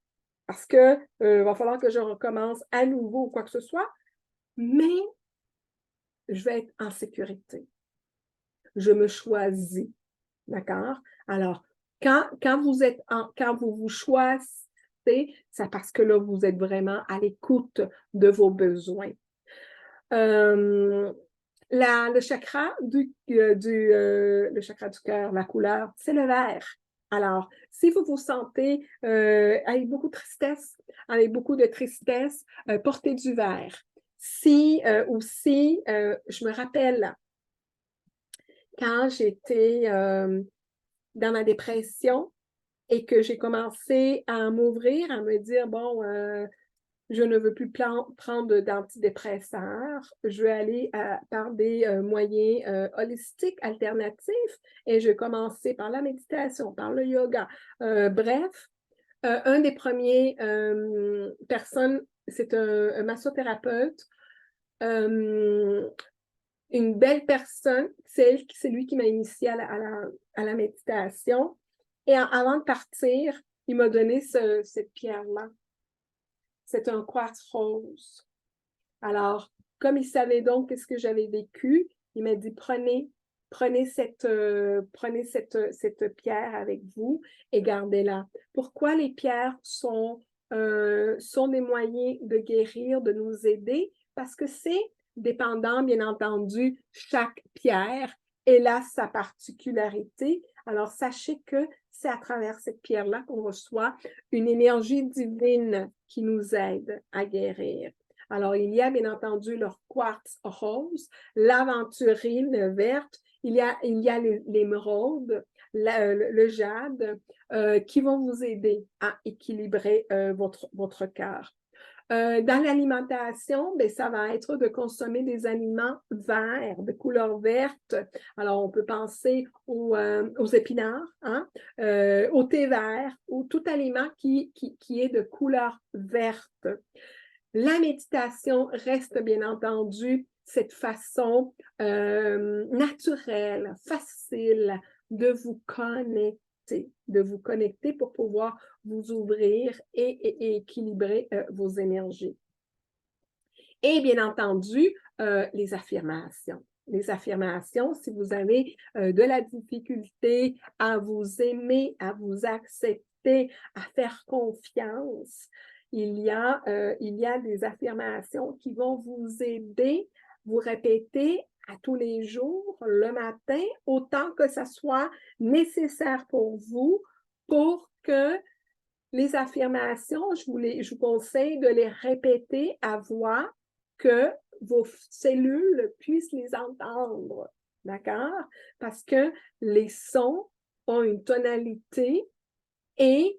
parce que va falloir que je recommence à nouveau ou quoi que ce soit, mais je vais être en sécurité. Je me choisis. D'accord? Alors, quand vous vous choisissez, c'est parce que là, vous êtes vraiment à l'écoute de vos besoins. Le chakra le chakra du cœur, la couleur, c'est le vert. Alors, si vous vous sentez avec beaucoup de tristesse, portez du vert. Si aussi, je me rappelle quand j'étais dans ma dépression et que j'ai commencé à m'ouvrir, à me dire, bon, je ne veux plus prendre d'antidépresseurs. Je veux aller par des moyens holistiques, alternatifs, et je vais commencer par la méditation, par le yoga. Bref, un des premiers personnes, c'est un massothérapeute, une belle personne, c'est lui qui m'a initiée à la méditation. Et avant de partir, il m'a donné cette pierre-là. C'est un quartz rose. Alors, comme il savait donc qu'est-ce que j'avais vécu, il m'a dit prenez cette pierre avec vous et gardez-la. Pourquoi les pierres sont sont des moyens de guérir, de nous aider, parce que c'est dépendant, bien entendu, chaque pierre, elle a sa particularité. Alors, sachez que c'est à travers cette pierre-là qu'on reçoit une énergie divine qui nous aide à guérir. Alors, il y a bien entendu leur quartz rose, l'aventurine verte, il y a l'émeraude, le jade, qui vont vous aider à équilibrer votre cœur. Dans l'alimentation, ben, ça va être de consommer des aliments verts, de couleur verte. Alors, on peut penser aux épinards, hein, au thé vert, ou tout aliment qui est de couleur verte. La méditation reste bien entendu cette façon naturelle, facile de vous connecter pour pouvoir vous ouvrir et équilibrer vos énergies. Et bien entendu, les affirmations. Les affirmations, si vous avez de la difficulté à vous aimer, à vous accepter, à faire confiance, il y a des affirmations qui vont vous aider, vous répéter à tous les jours, le matin, autant que ça soit nécessaire pour vous, pour que les affirmations, je vous conseille de les répéter à voix, que vos cellules puissent les entendre, d'accord? Parce que les sons ont une tonalité et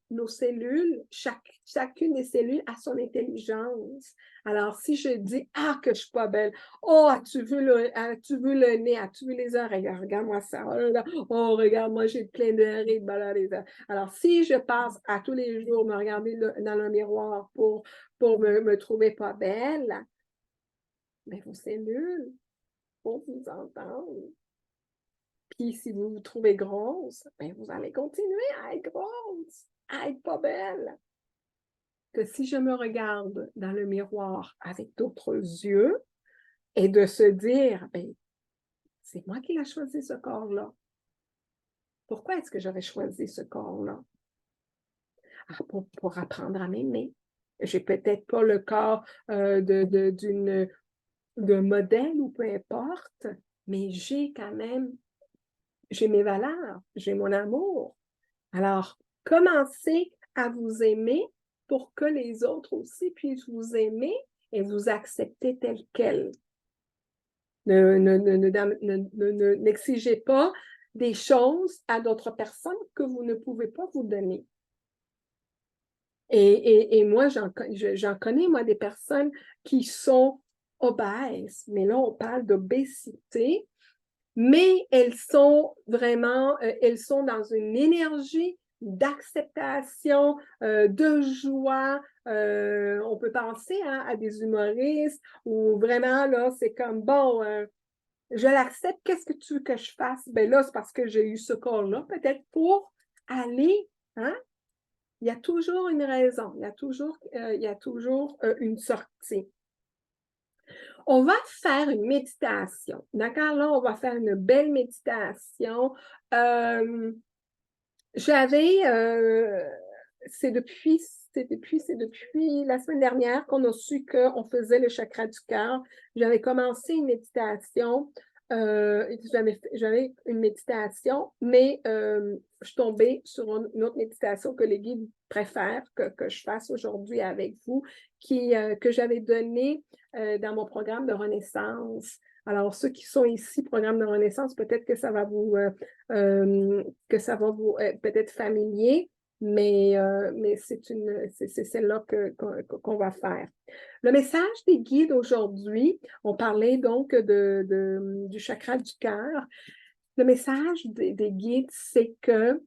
nos cellules, chacune des cellules a son intelligence. Alors, si je dis « Ah, que je suis pas belle! Oh, as-tu vu le nez? As-tu vu les oreilles? Regarde-moi ça! Oh, regarde-moi, j'ai plein d'oreilles! » Alors, si je passe à tous les jours me regarder dans le miroir pour me trouver pas belle, bien, vos cellules vont vous entendre. Puis si vous vous trouvez grosse, bien, vous allez continuer à être grosse, à être pas belle. Que si je me regarde dans le miroir avec d'autres yeux et de se dire, bien, c'est moi qui ai choisi ce corps-là. Pourquoi est-ce que j'aurais choisi ce corps-là? Pour apprendre à m'aimer. J'ai peut-être pas le corps d'un modèle ou peu importe, mais j'ai mes valeurs, j'ai mon amour. Alors, commencez à vous aimer pour que les autres aussi puissent vous aimer et vous accepter tel quel. N'exigez pas des choses à d'autres personnes que vous ne pouvez pas vous donner. Et moi, j'en connais, moi, des personnes qui sont obèses, mais là, on parle d'obésité, mais elles sont vraiment, elles sont dans une énergie d'acceptation, de joie. On peut penser à des humoristes où vraiment, là, c'est comme, bon, je l'accepte, qu'est-ce que tu veux que je fasse? Ben là, c'est parce que j'ai eu ce corps-là, peut-être pour aller, hein? Il y a toujours une raison, il y a toujours une sortie. On va faire une méditation, d'accord? Là, on va faire une belle méditation. C'est depuis la semaine dernière qu'on a su qu'on faisait le chakra du cœur. J'avais commencé une méditation. J'avais une méditation, mais je suis tombée sur une autre méditation que les guides préfèrent que je fasse aujourd'hui avec vous, que j'avais donnée dans mon programme de renaissance. Alors, ceux qui sont ici, programme de renaissance, peut-être que ça va vous peut-être familier, mais c'est celle-là qu'on va faire. Le message des guides aujourd'hui, on parlait donc du chakra du cœur. Le message des guides, c'est que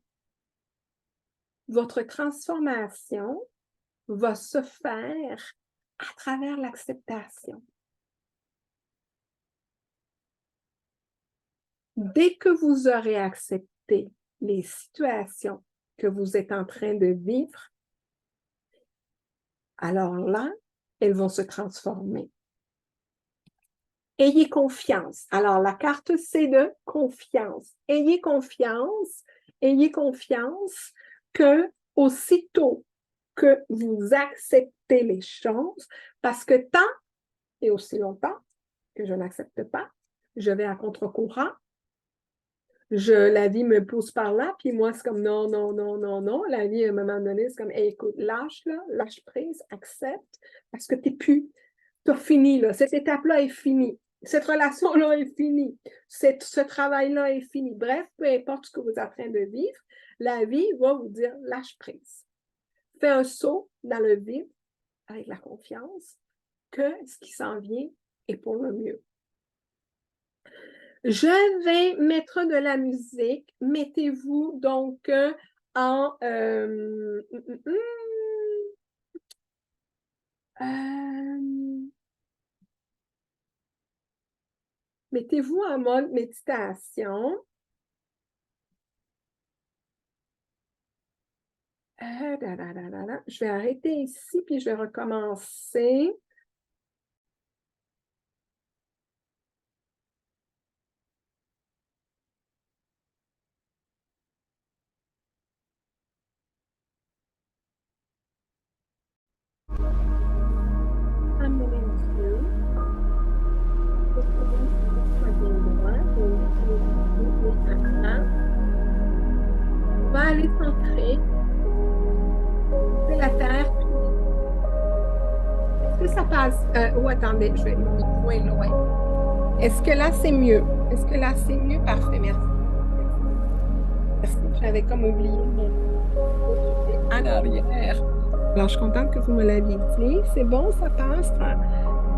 votre transformation va se faire à travers l'acceptation. Dès que vous aurez accepté les situations que vous êtes en train de vivre, alors là, elles vont se transformer. Ayez confiance. Alors, la carte, c'est de confiance. Ayez confiance que aussitôt que vous acceptez les choses, parce que tant et aussi longtemps que je n'accepte pas, je vais à contre-courant, la vie me pousse par là, puis moi, c'est comme non, non, non, non, non. La vie, à un moment donné, c'est comme, hey, écoute, lâche, là, lâche prise, accepte, parce que t'es plus, t'as fini, là. Cette étape-là est finie. Cette relation-là est finie. Ce travail-là est fini. Bref, peu importe ce que vous êtes en train de vivre, la vie va vous dire lâche prise. Fais un saut dans le vide avec la confiance que ce qui s'en vient est pour le mieux. Je vais mettre de la musique. Mettez-vous donc en... mettez-vous en mode méditation. Je vais arrêter ici, puis je vais recommencer. Amenez les yeux. On va aller centrer. C'est la terre. Est-ce que ça passe? Attendez, je vais mon micro est loin. Est-ce que là, c'est mieux? Est-ce que là, c'est mieux? Parfait, merci. Merci. J'avais comme oublié mon en arrière. Alors, je suis contente que vous me l'aviez dit. C'est bon, ça passe?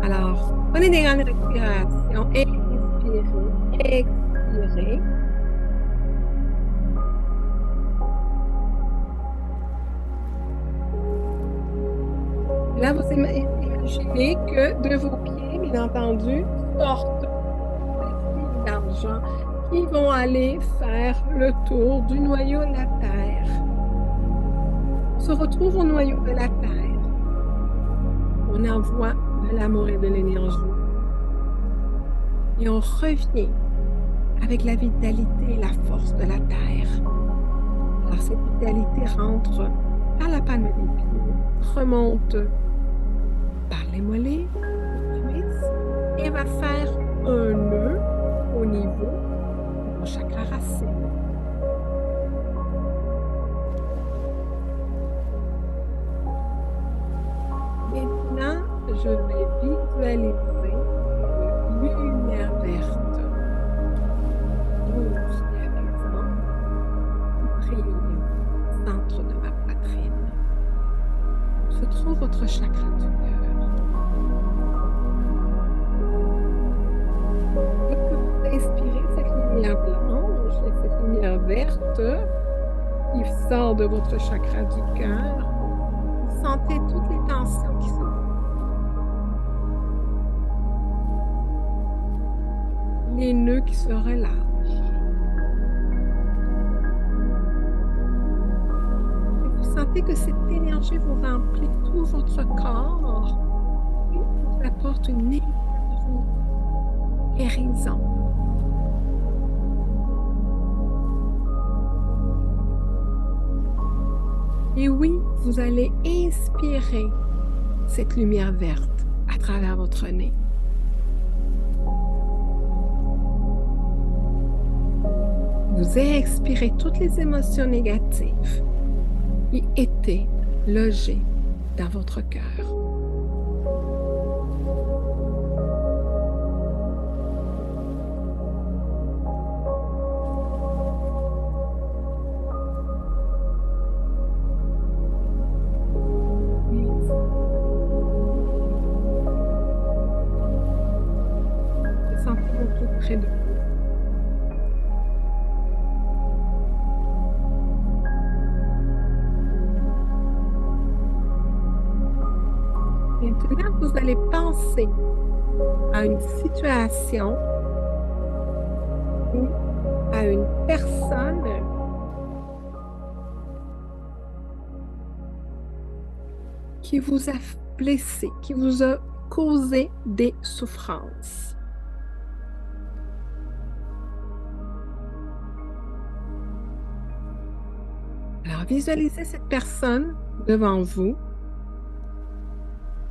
Alors, prenez des grandes respirations. Expirez. Expirez. Là, vous imaginez que de vos pieds, bien entendu, sortent des fils d'argent qui vont aller faire le tour du noyau de la Terre. On se retrouve au noyau de la Terre. On envoie de l'amour et de l'énergie. Et on revient avec la vitalité et la force de la Terre. Alors, cette vitalité rentre par la palme des pieds, remonte par les mollets, les cuisses, et va faire un nœud au niveau de vos chakras racines. Maintenant, je vais visualiser une lumière verte, douce et apaisante, qui brille au centre de ma poitrine. Se trouve votre chakra du cœur. Et que vous inspirez cette lumière blanche et cette lumière verte qui sort de votre chakra du cœur, vous sentez toutes les tensions qui se les nœuds qui se relâchent. Et vous sentez que cette énergie vous remplit tout votre corps et vous apporte une énergie guérison. Et oui, vous allez inspirer cette lumière verte à travers votre nez. Vous expirez toutes les émotions négatives qui étaient logées dans votre cœur. Sentez-vous tout près de vous. Maintenant, vous allez penser à une situation ou à une personne qui vous a blessé, qui vous a causé des souffrances. Alors, Visualisez cette personne devant vous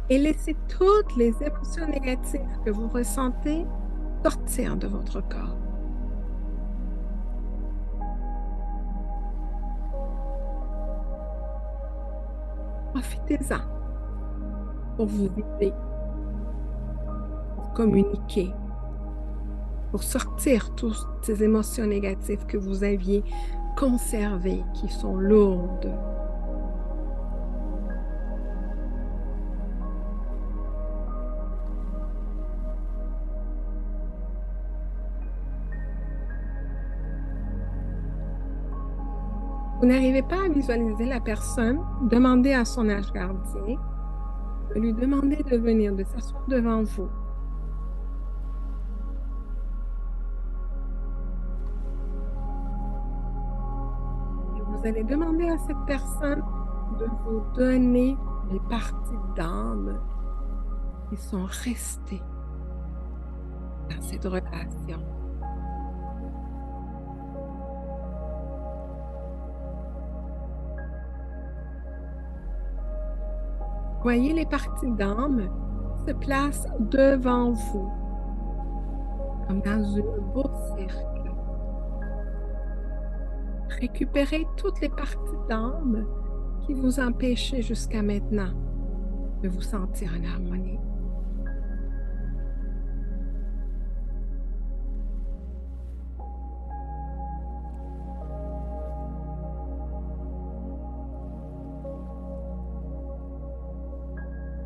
et laissez toutes les émotions négatives que vous ressentez sortir de votre corps. Profitez-en pour vous vider, pour communiquer, pour sortir toutes ces émotions négatives que vous aviez conservées, qui sont lourdes. Vous n'arrivez pas à visualiser la personne, demandez à son ange gardien de lui demander de venir, de s'asseoir devant vous. Et vous allez demander à cette personne de vous donner les parties d'âme qui sont restées dans cette relation. Voyez les parties d'âme se placent devant vous, comme dans un beau cercle. Récupérez toutes les parties d'âme qui vous empêchaient jusqu'à maintenant de vous sentir en harmonie.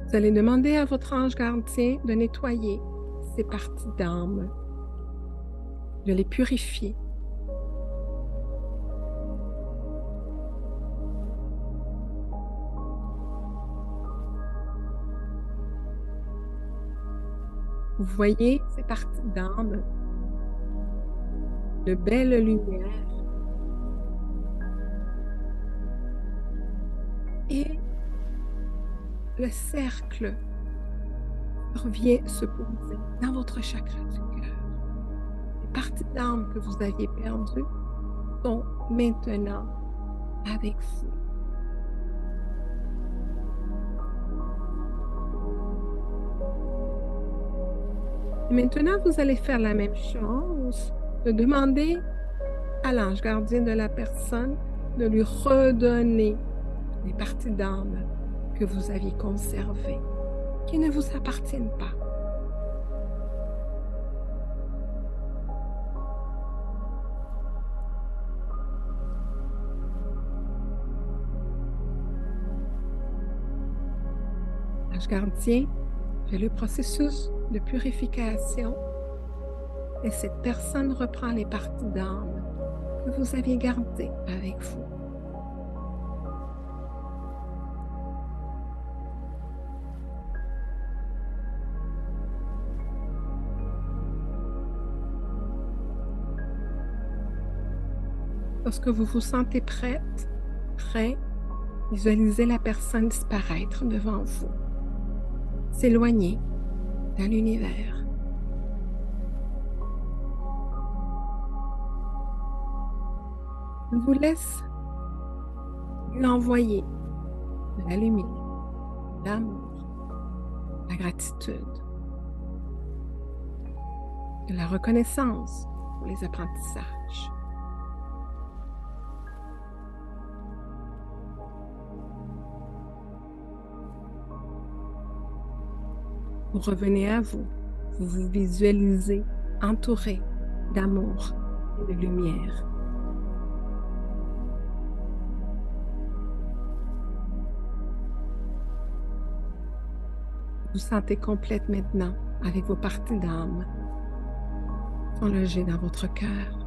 Vous allez demander à votre ange gardien de nettoyer ces parties d'âme, de les purifier. Vous voyez ces parties d'âme, de belles lumières, et le cercle revient se poser dans votre chakra du cœur. Les parties d'âme que vous aviez perdues sont maintenant avec vous. Et maintenant, vous allez faire la même chose, de demander à l'ange gardien de la personne de lui redonner les parties d'âme que vous aviez conservées, qui ne vous appartiennent pas. L'ange gardien fait le processus de purification et cette personne reprend les parties d'âme que vous aviez gardées avec vous. Lorsque vous vous sentez prête, prêt, visualisez la personne disparaître devant vous, s'éloigner dans l'univers. Je vous laisse lui envoyer de la lumière, de l'amour, de la gratitude, de la reconnaissance pour les apprentissages. Vous revenez à vous, vous vous visualisez entouré d'amour et de lumière. Vous vous sentez complète maintenant avec vos parties d'âme sont logées dans votre cœur.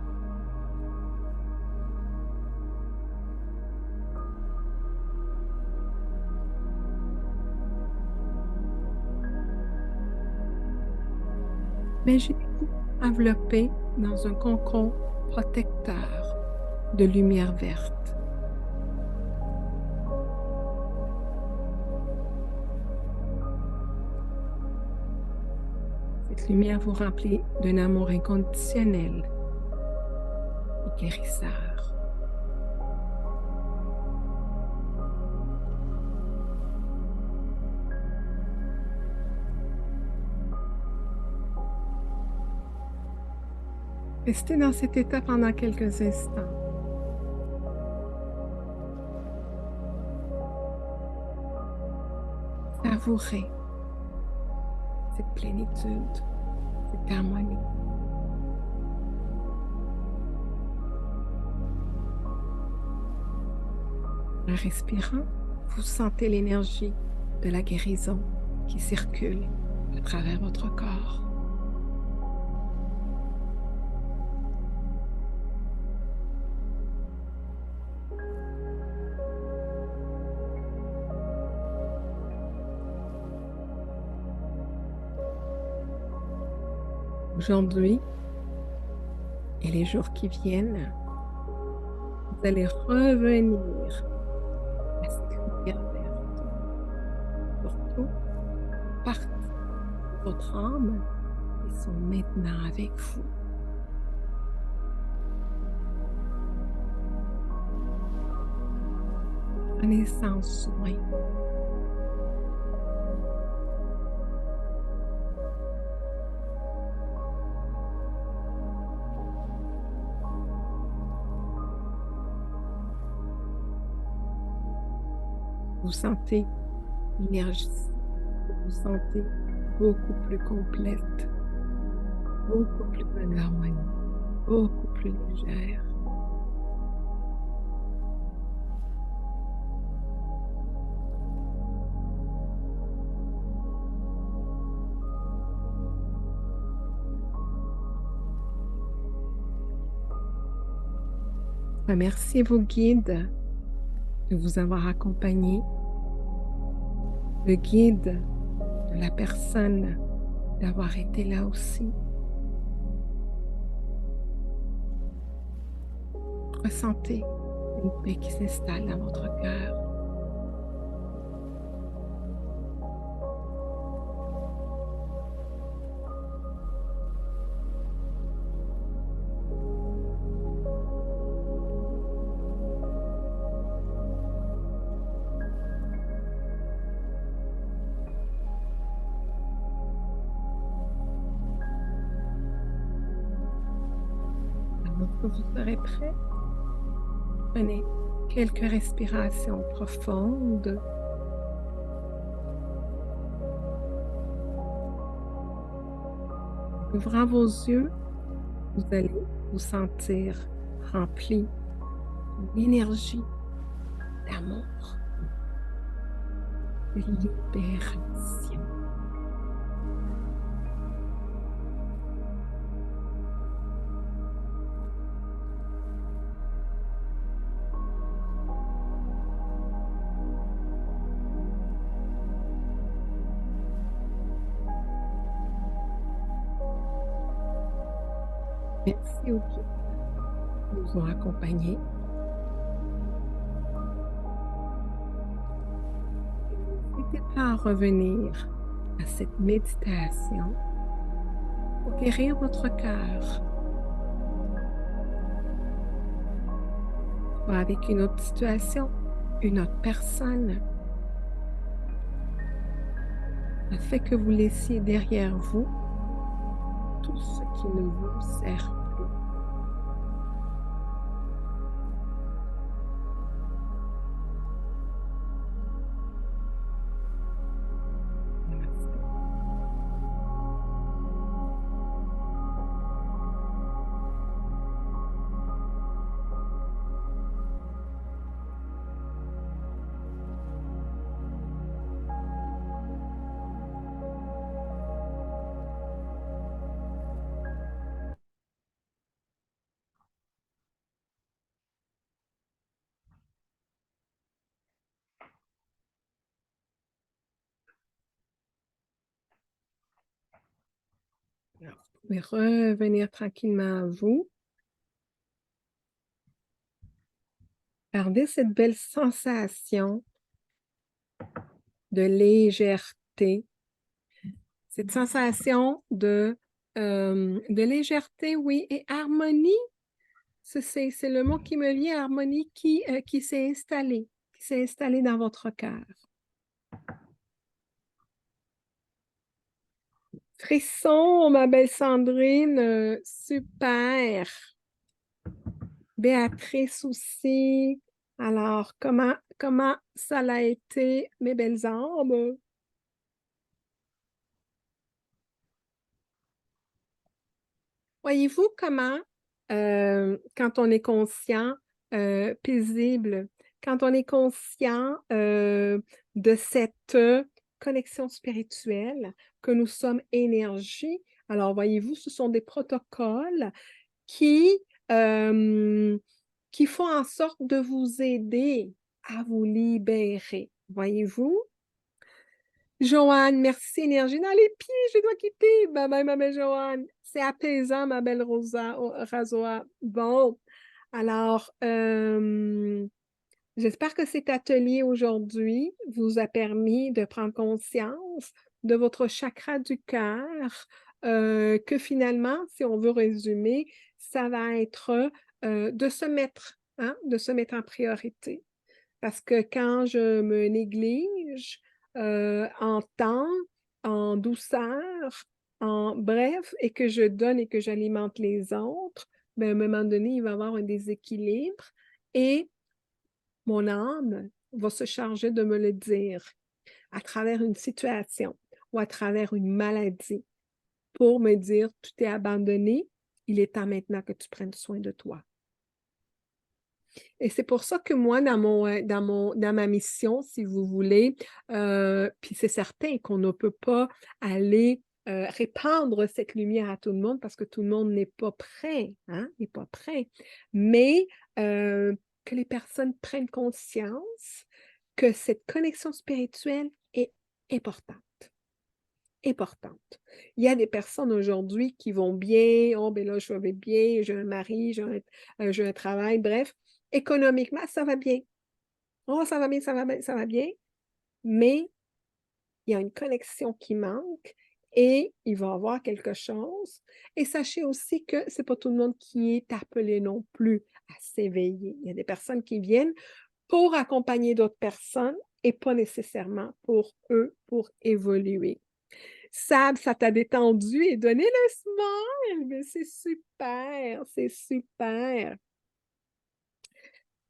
Imaginez-vous enveloppé dans un cocon protecteur de lumière verte. Cette lumière vous remplit d'un amour inconditionnel et guérisseur. Restez dans cet état pendant quelques instants. Savourez cette plénitude, cette harmonie. En respirant, vous sentez l'énergie de la guérison qui circule à travers votre corps. Aujourd'hui et les jours qui viennent, vous allez revenir à cette lumière verte. Surtout, partie de votre âme qui sont maintenant avec vous. Prenez-en soin. Vous sentez l'énergie, vous vous sentez beaucoup plus complète, beaucoup plus en harmonie, beaucoup plus légère. Remerciez vos guides de vous avoir accompagné, le guide de la personne d'avoir été là aussi. Ressentez une paix qui s'installe dans votre cœur. Lorsque vous serez prêt, prenez quelques respirations profondes. Ouvrant vos yeux, vous allez vous sentir rempli d'énergie, d'amour, de libération. Merci aux guides qui nous ont accompagnés. N'hésitez pas à revenir à cette méditation pour guérir votre cœur. Soit avec une autre situation, une autre personne, afin que vous laissiez derrière vous tout ce qui ne vous sert plus. Alors, vous pouvez revenir tranquillement à vous. Gardez cette belle sensation de légèreté, cette sensation de légèreté, oui, et harmonie. C'est le mot qui me vient, harmonie, qui s'est installée dans votre cœur. Frisson, ma belle Sandrine, super. Béatrice aussi. Alors, comment ça l'a été, mes belles âmes? Voyez-vous comment, quand on est conscient, paisible, quand on est conscient de cette connexion spirituelle, que nous sommes énergie, alors voyez-vous, ce sont des protocoles qui, euh, qui font en sorte de vous aider à vous libérer. Voyez-vous? Joanne, merci, énergie dans les pieds, je dois quitter. Bye bye, ma belle Joanne. C'est apaisant, ma belle Razoa. Bon, alors, j'espère que cet atelier aujourd'hui vous a permis de prendre conscience de votre chakra du cœur, que finalement, si on veut résumer, ça va être de se mettre en priorité. Parce que quand je me néglige en temps, en douceur, en bref, et que je donne et que j'alimente les autres, ben, à un moment donné, il va y avoir un déséquilibre et mon âme va se charger de me le dire à travers une situation ou à travers une maladie pour me dire, tu t'es abandonné, il est temps maintenant que tu prennes soin de toi. Et c'est pour ça que moi, dans ma mission, si vous voulez, puis c'est certain qu'on ne peut pas aller répandre cette lumière à tout le monde parce que tout le monde n'est pas prêt, hein, n'est pas prêt. Mais que les personnes prennent conscience que cette connexion spirituelle est importante. Importante. Il y a des personnes aujourd'hui qui vont bien, oh ben là, je vais bien, j'ai un mari, j'ai un travail, bref, économiquement, ça va bien. Oh, ça va bien, ça va bien, ça va bien, mais il y a une connexion qui manque et il va y avoir quelque chose. Et sachez aussi que c'est pas tout le monde qui est appelé non plus à s'éveiller. Il y a des personnes qui viennent pour accompagner d'autres personnes et pas nécessairement pour eux, pour évoluer. Sab, ça t'a détendu et donné le smile. Mais c'est super, c'est super.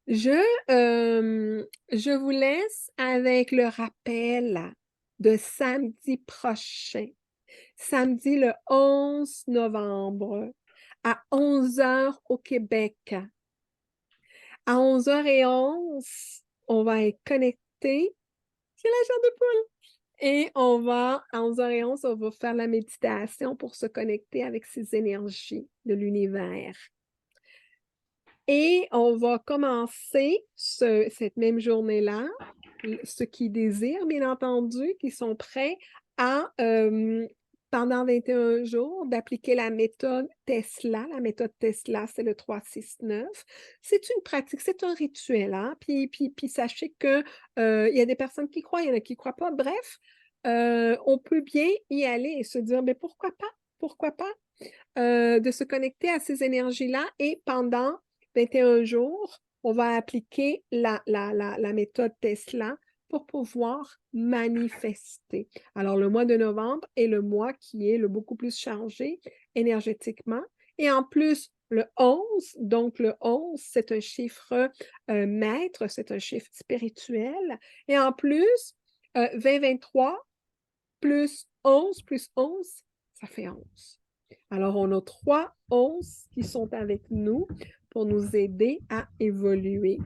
Je, je vous laisse avec le rappel de samedi prochain. Samedi le 11 novembre à 11 heures au Québec. À 11h11, on va être connecté. C'est la chair de poule. Et à 11h11, on va faire la méditation pour se connecter avec ces énergies de l'univers. Et on va commencer cette même journée-là, ceux qui désirent, bien entendu, qui sont prêts à, pendant 21 jours, d'appliquer la méthode Tesla. La méthode Tesla, c'est le 3-6-9. C'est une pratique, c'est un rituel. Hein? Puis sachez qu'il y a des personnes qui croient, il y en a qui ne croient pas. Bref, on peut bien y aller et se dire, mais pourquoi pas? Pourquoi pas? De se connecter à ces énergies-là et pendant 21 jours, on va appliquer la méthode Tesla pour pouvoir manifester. Alors, le mois de novembre est le mois qui est le beaucoup plus chargé énergétiquement. Et en plus, le 11, donc le 11, c'est un chiffre maître, c'est un chiffre spirituel. Et en plus, 2023 plus 11, ça fait 11. Alors, on a 3 11 qui sont avec nous pour nous aider à évoluer.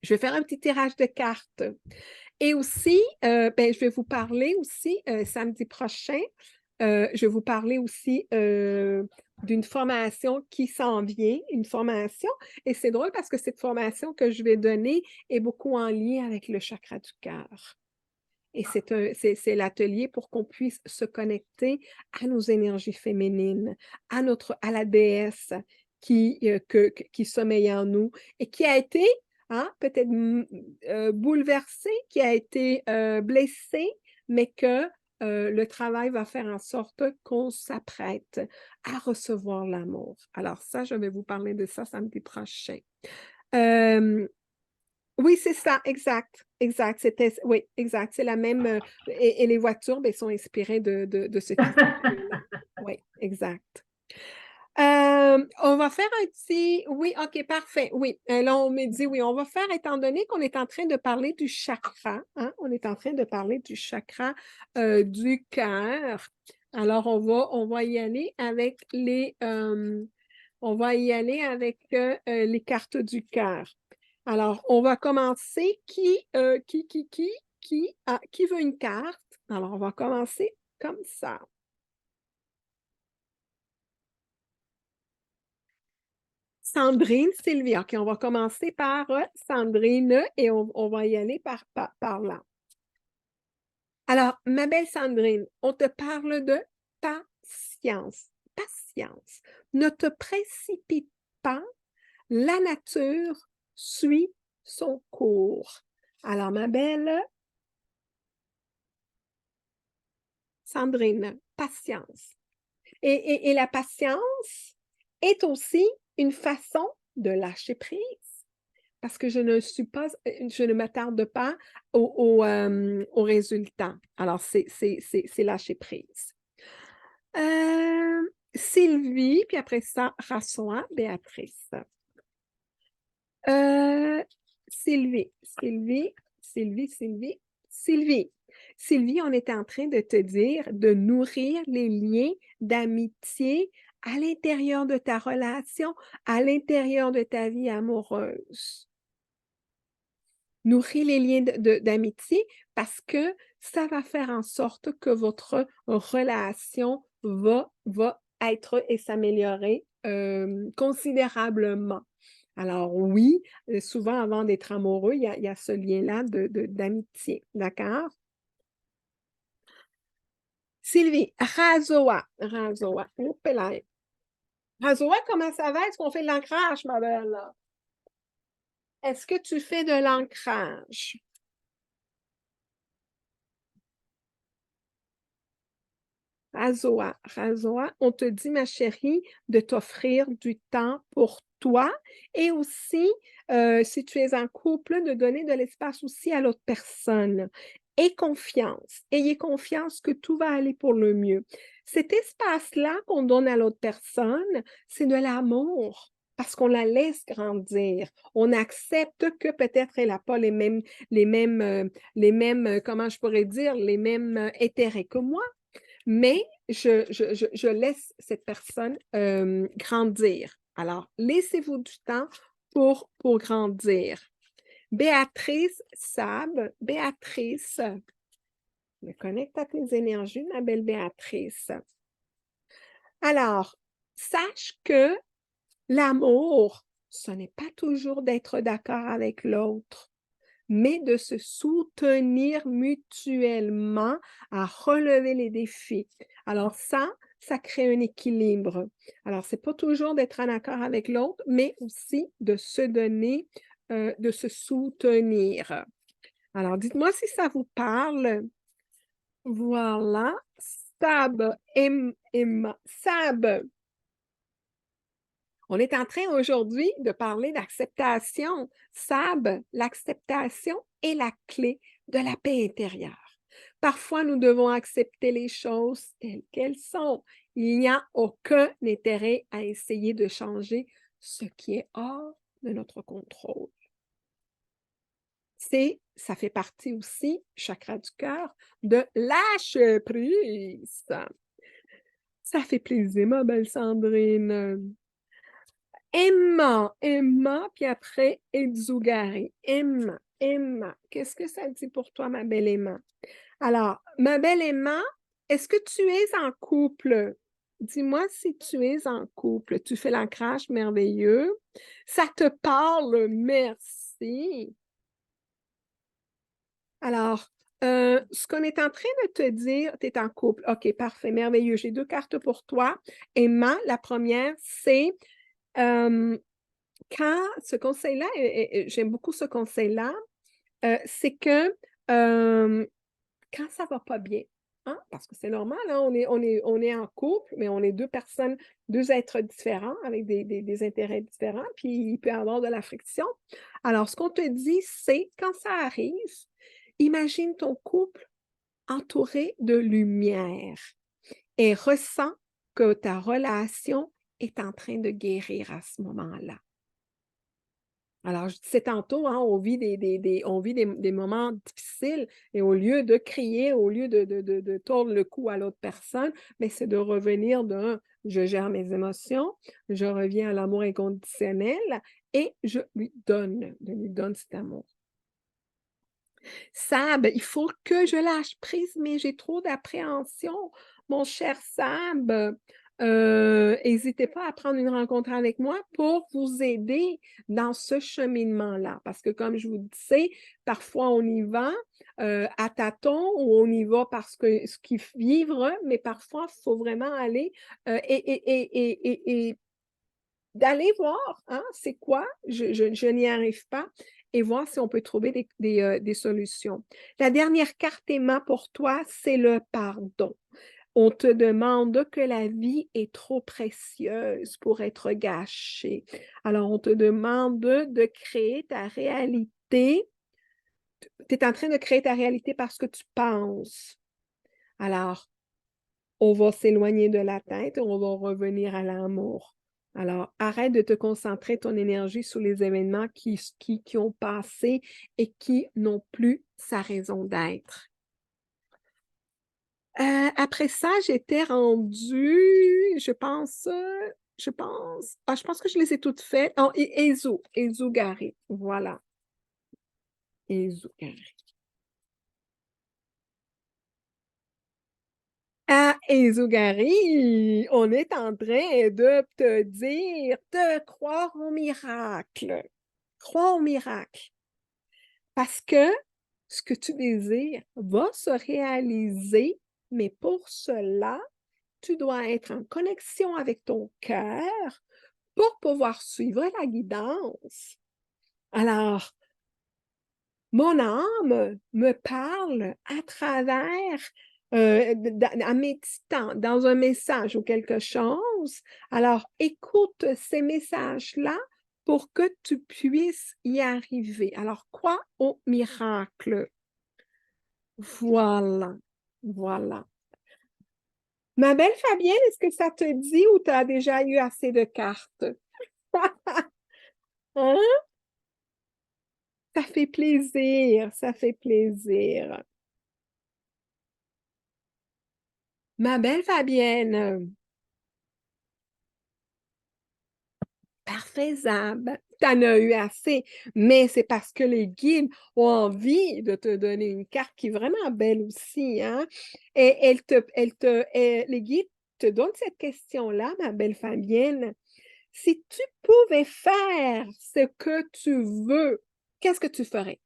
Je vais faire un petit tirage de cartes. Et aussi, je vais vous parler aussi samedi prochain, je vais vous parler aussi d'une formation qui s'en vient, une formation. Et c'est drôle parce que cette formation que je vais donner est beaucoup en lien avec le chakra du cœur. Et c'est l'atelier pour qu'on puisse se connecter à nos énergies féminines, à la déesse qui sommeille en nous et qui a été peut-être bouleversée, qui a été blessée, mais que le travail va faire en sorte qu'on s'apprête à recevoir l'amour. Alors ça, je vais vous parler de ça samedi prochain. Oui, c'est ça, exact. exact, oui, exact, c'est la même, et les voitures, ben, sont inspirées de ce tissu-là. Oui, exact. On va faire un petit oui, OK, parfait, oui. Là, on me dit oui, on va faire étant donné qu'on est en train de parler du chakra, hein, on est en train de parler du chakra, du cœur. Alors on va y aller avec les cartes du cœur. Alors, on va commencer. Qui veut une carte? Alors, on va commencer comme ça. Sandrine, Sylvie. OK, on va commencer par Sandrine et on va y aller par là. Alors, ma belle Sandrine, on te parle de patience. Patience. Ne te précipite pas. La nature suit son cours. Alors, ma belle Sandrine, patience. Et la patience est aussi une façon de lâcher prise. Parce que je ne m'attarde pas au résultat. Alors, c'est lâcher prise. Sylvie, puis après ça, Rassoa, Béatrice. Euh, Sylvie, Sylvie, Sylvie, Sylvie, Sylvie. Sylvie, on est en train de te dire de nourrir les liens d'amitié à l'intérieur de ta relation, à l'intérieur de ta vie amoureuse. Nourrir les liens d'amitié parce que ça va faire en sorte que votre relation va être et s'améliorer considérablement. Alors oui, souvent avant d'être amoureux, il y a ce lien-là d'amitié, d'accord? Sylvie, Razoa, Razoa, Razoa, comment ça va? Est-ce qu'on fait de l'ancrage, ma belle? Est-ce que tu fais de l'ancrage? Razoa, Razoa, on te dit, ma chérie, de t'offrir du temps pour toi et aussi, si tu es en couple, de donner de l'espace aussi à l'autre personne. Et confiance. Ayez confiance que tout va aller pour le mieux. Cet espace-là qu'on donne à l'autre personne, c'est de l'amour parce qu'on la laisse grandir. On accepte que peut-être elle n'a pas comment je pourrais dire, les mêmes intérêts que moi, mais je laisse cette personne grandir. Alors, laissez-vous du temps pour grandir. Béatrice Sab, Béatrice, me connecte à tes énergies, ma belle Béatrice. Alors, sache que l'amour, ce n'est pas toujours d'être d'accord avec l'autre, mais de se soutenir mutuellement à relever les défis. Alors ça crée un équilibre. Alors, c'est pas toujours d'être en accord avec l'autre, mais aussi de se donner, de se soutenir. Alors, dites-moi si ça vous parle. Voilà. Sab, on est en train aujourd'hui de parler d'acceptation. Sab, l'acceptation est la clé de la paix intérieure. Parfois, nous devons accepter les choses telles qu'elles sont. Il n'y a aucun intérêt à essayer de changer ce qui est hors de notre contrôle. Ça fait partie aussi, chakra du cœur, de lâcher prise. Ça fait plaisir, ma belle Sandrine. Emma, puis après, Edzugari. Emma, qu'est-ce que ça dit pour toi, ma belle Emma? Alors, ma belle Emma, est-ce que tu es en couple? Dis-moi si tu es en couple. Tu fais l'ancrage merveilleux. Ça te parle, merci. Alors, ce qu'on est en train de te dire, tu es en couple. OK, parfait, merveilleux. J'ai 2 cartes pour toi. Emma, la première, c'est quand ce conseil-là, j'aime beaucoup ce conseil-là, c'est que quand ça va pas bien, hein, parce que c'est normal, hein, on est en couple, mais on est 2 personnes, 2 êtres différents avec des intérêts différents, puis il peut y avoir de la friction. Alors, ce qu'on te dit, c'est quand ça arrive, Imagine ton couple entouré de lumière et ressens que ta relation est en train de guérir à ce moment-là. Alors, je disais tantôt, hein, on vit des moments difficiles et au lieu de crier, au lieu de tordre le cou à l'autre personne, mais c'est de revenir d'un je gère mes émotions, je reviens à l'amour inconditionnel et je lui donne cet amour. Sab, il faut que je lâche prise, mais j'ai trop d'appréhension. Mon cher Sab, hésitez pas à prendre une rencontre avec moi pour vous aider dans ce cheminement-là. Parce que comme je vous disais, parfois on y va à tâtons ou on y va parce que ce qu'il vivre, mais parfois il faut vraiment aller et d'aller voir, hein, c'est quoi, je n'y arrive pas, et voir si on peut trouver des solutions. La dernière carte Emma pour toi, c'est le pardon. On te demande que la vie est trop précieuse pour être gâchée. Alors, on te demande de créer ta réalité. Tu es en train de créer ta réalité parce que tu penses. Alors, on va s'éloigner de la tête et on va revenir à l'amour. Alors, arrête de te concentrer ton énergie sur les événements qui ont passé et qui n'ont plus sa raison d'être. Après ça, j'étais rendue, je pense que je les ai toutes faites. Oh, Ezugari, voilà. Ezugari. À Ezugari, on est en train de te dire de croire au miracle. Crois au miracle. Parce que ce que tu désires va se réaliser, mais pour cela, tu dois être en connexion avec ton cœur pour pouvoir suivre la guidance. Alors, mon âme me parle à travers, en méditant dans un message ou quelque chose. Alors, écoute ces messages-là pour que tu puisses y arriver. Alors, crois au miracle. Voilà, voilà. Ma belle Fabienne, est-ce que ça te dit ou tu as déjà eu assez de cartes? Hein? Ça fait plaisir, ça fait plaisir. Ma belle Fabienne, parfait, Zab. T'en as eu assez, mais c'est parce que les guides ont envie de te donner une carte qui est vraiment belle aussi, hein? Et les guides te donnent cette question-là, ma belle Fabienne. Si tu pouvais faire ce que tu veux, qu'est-ce que tu ferais?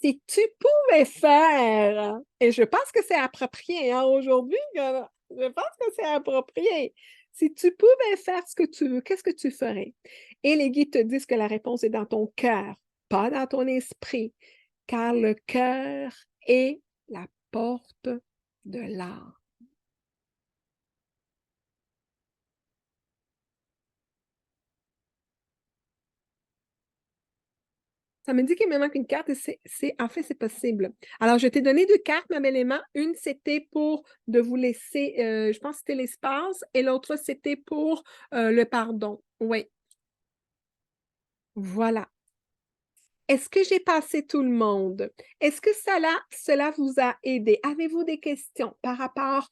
Si tu pouvais faire, et je pense que c'est approprié hein, aujourd'hui, je pense que c'est approprié. Si tu pouvais faire ce que tu veux, qu'est-ce que tu ferais? Et les guides te disent que la réponse est dans ton cœur, pas dans ton esprit, car le cœur est la porte de l'âme. Ça me dit qu'il me manque une carte et en fait, c'est possible. Alors, je t'ai donné deux cartes, ma belle Emma. Une, c'était pour de vous laisser, je pense que c'était l'espace, et l'autre, c'était pour le pardon. Oui, voilà. Est-ce que j'ai passé tout le monde? Est-ce que cela vous a aidé? Avez-vous des questions par rapport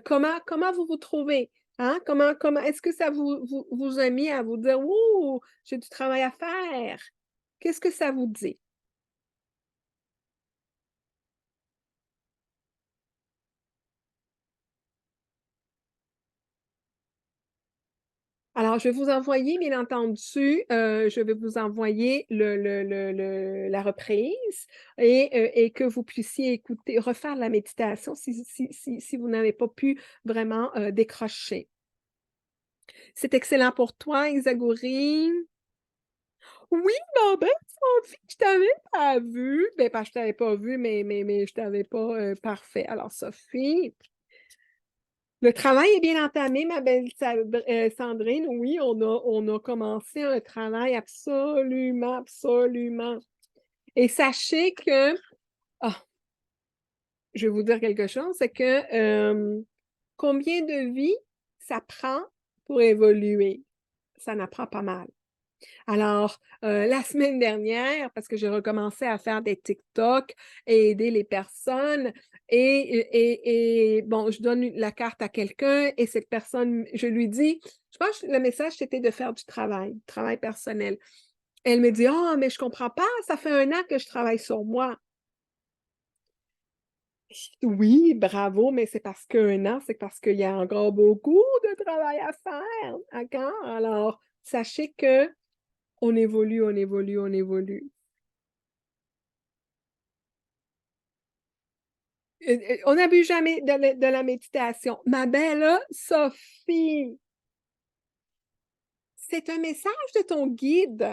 comment vous vous trouvez? Hein? Est-ce que ça vous a mis à vous dire, ouh, j'ai du travail à faire? Qu'est-ce que ça vous dit? Alors, je vais vous envoyer, bien entendu, je vais vous envoyer la reprise et que vous puissiez écouter, refaire la méditation si vous n'avez pas pu vraiment décrocher. C'est excellent pour toi, Isagouri. Oui, bon, ben, Sophie, je t'avais pas vu. Ben, pas, je t'avais pas vu, mais je t'avais pas parfait. Alors, Sophie. Le travail est bien entamé, ma belle Sandrine. Oui, on a commencé un travail absolument, absolument. Et sachez que, ah, je vais vous dire quelque chose, c'est que combien de vies ça prend pour évoluer? Ça n'apprend pas mal. Alors, la semaine dernière, parce que j'ai recommencé à faire des TikTok et aider les personnes, bon, je donne la carte à quelqu'un et cette personne, je lui dis, je pense que le message, c'était de faire du travail personnel. Elle me dit, oh, mais je comprends pas, ça fait 1 an que je travaille sur moi. Oui, bravo, mais c'est parce qu'un an, c'est parce qu'il y a encore beaucoup de travail à faire, d'accord? Alors, sachez que on évolue, on évolue, on évolue. On n'abuse jamais de la méditation. Ma belle Sophie, c'est un message de ton guide.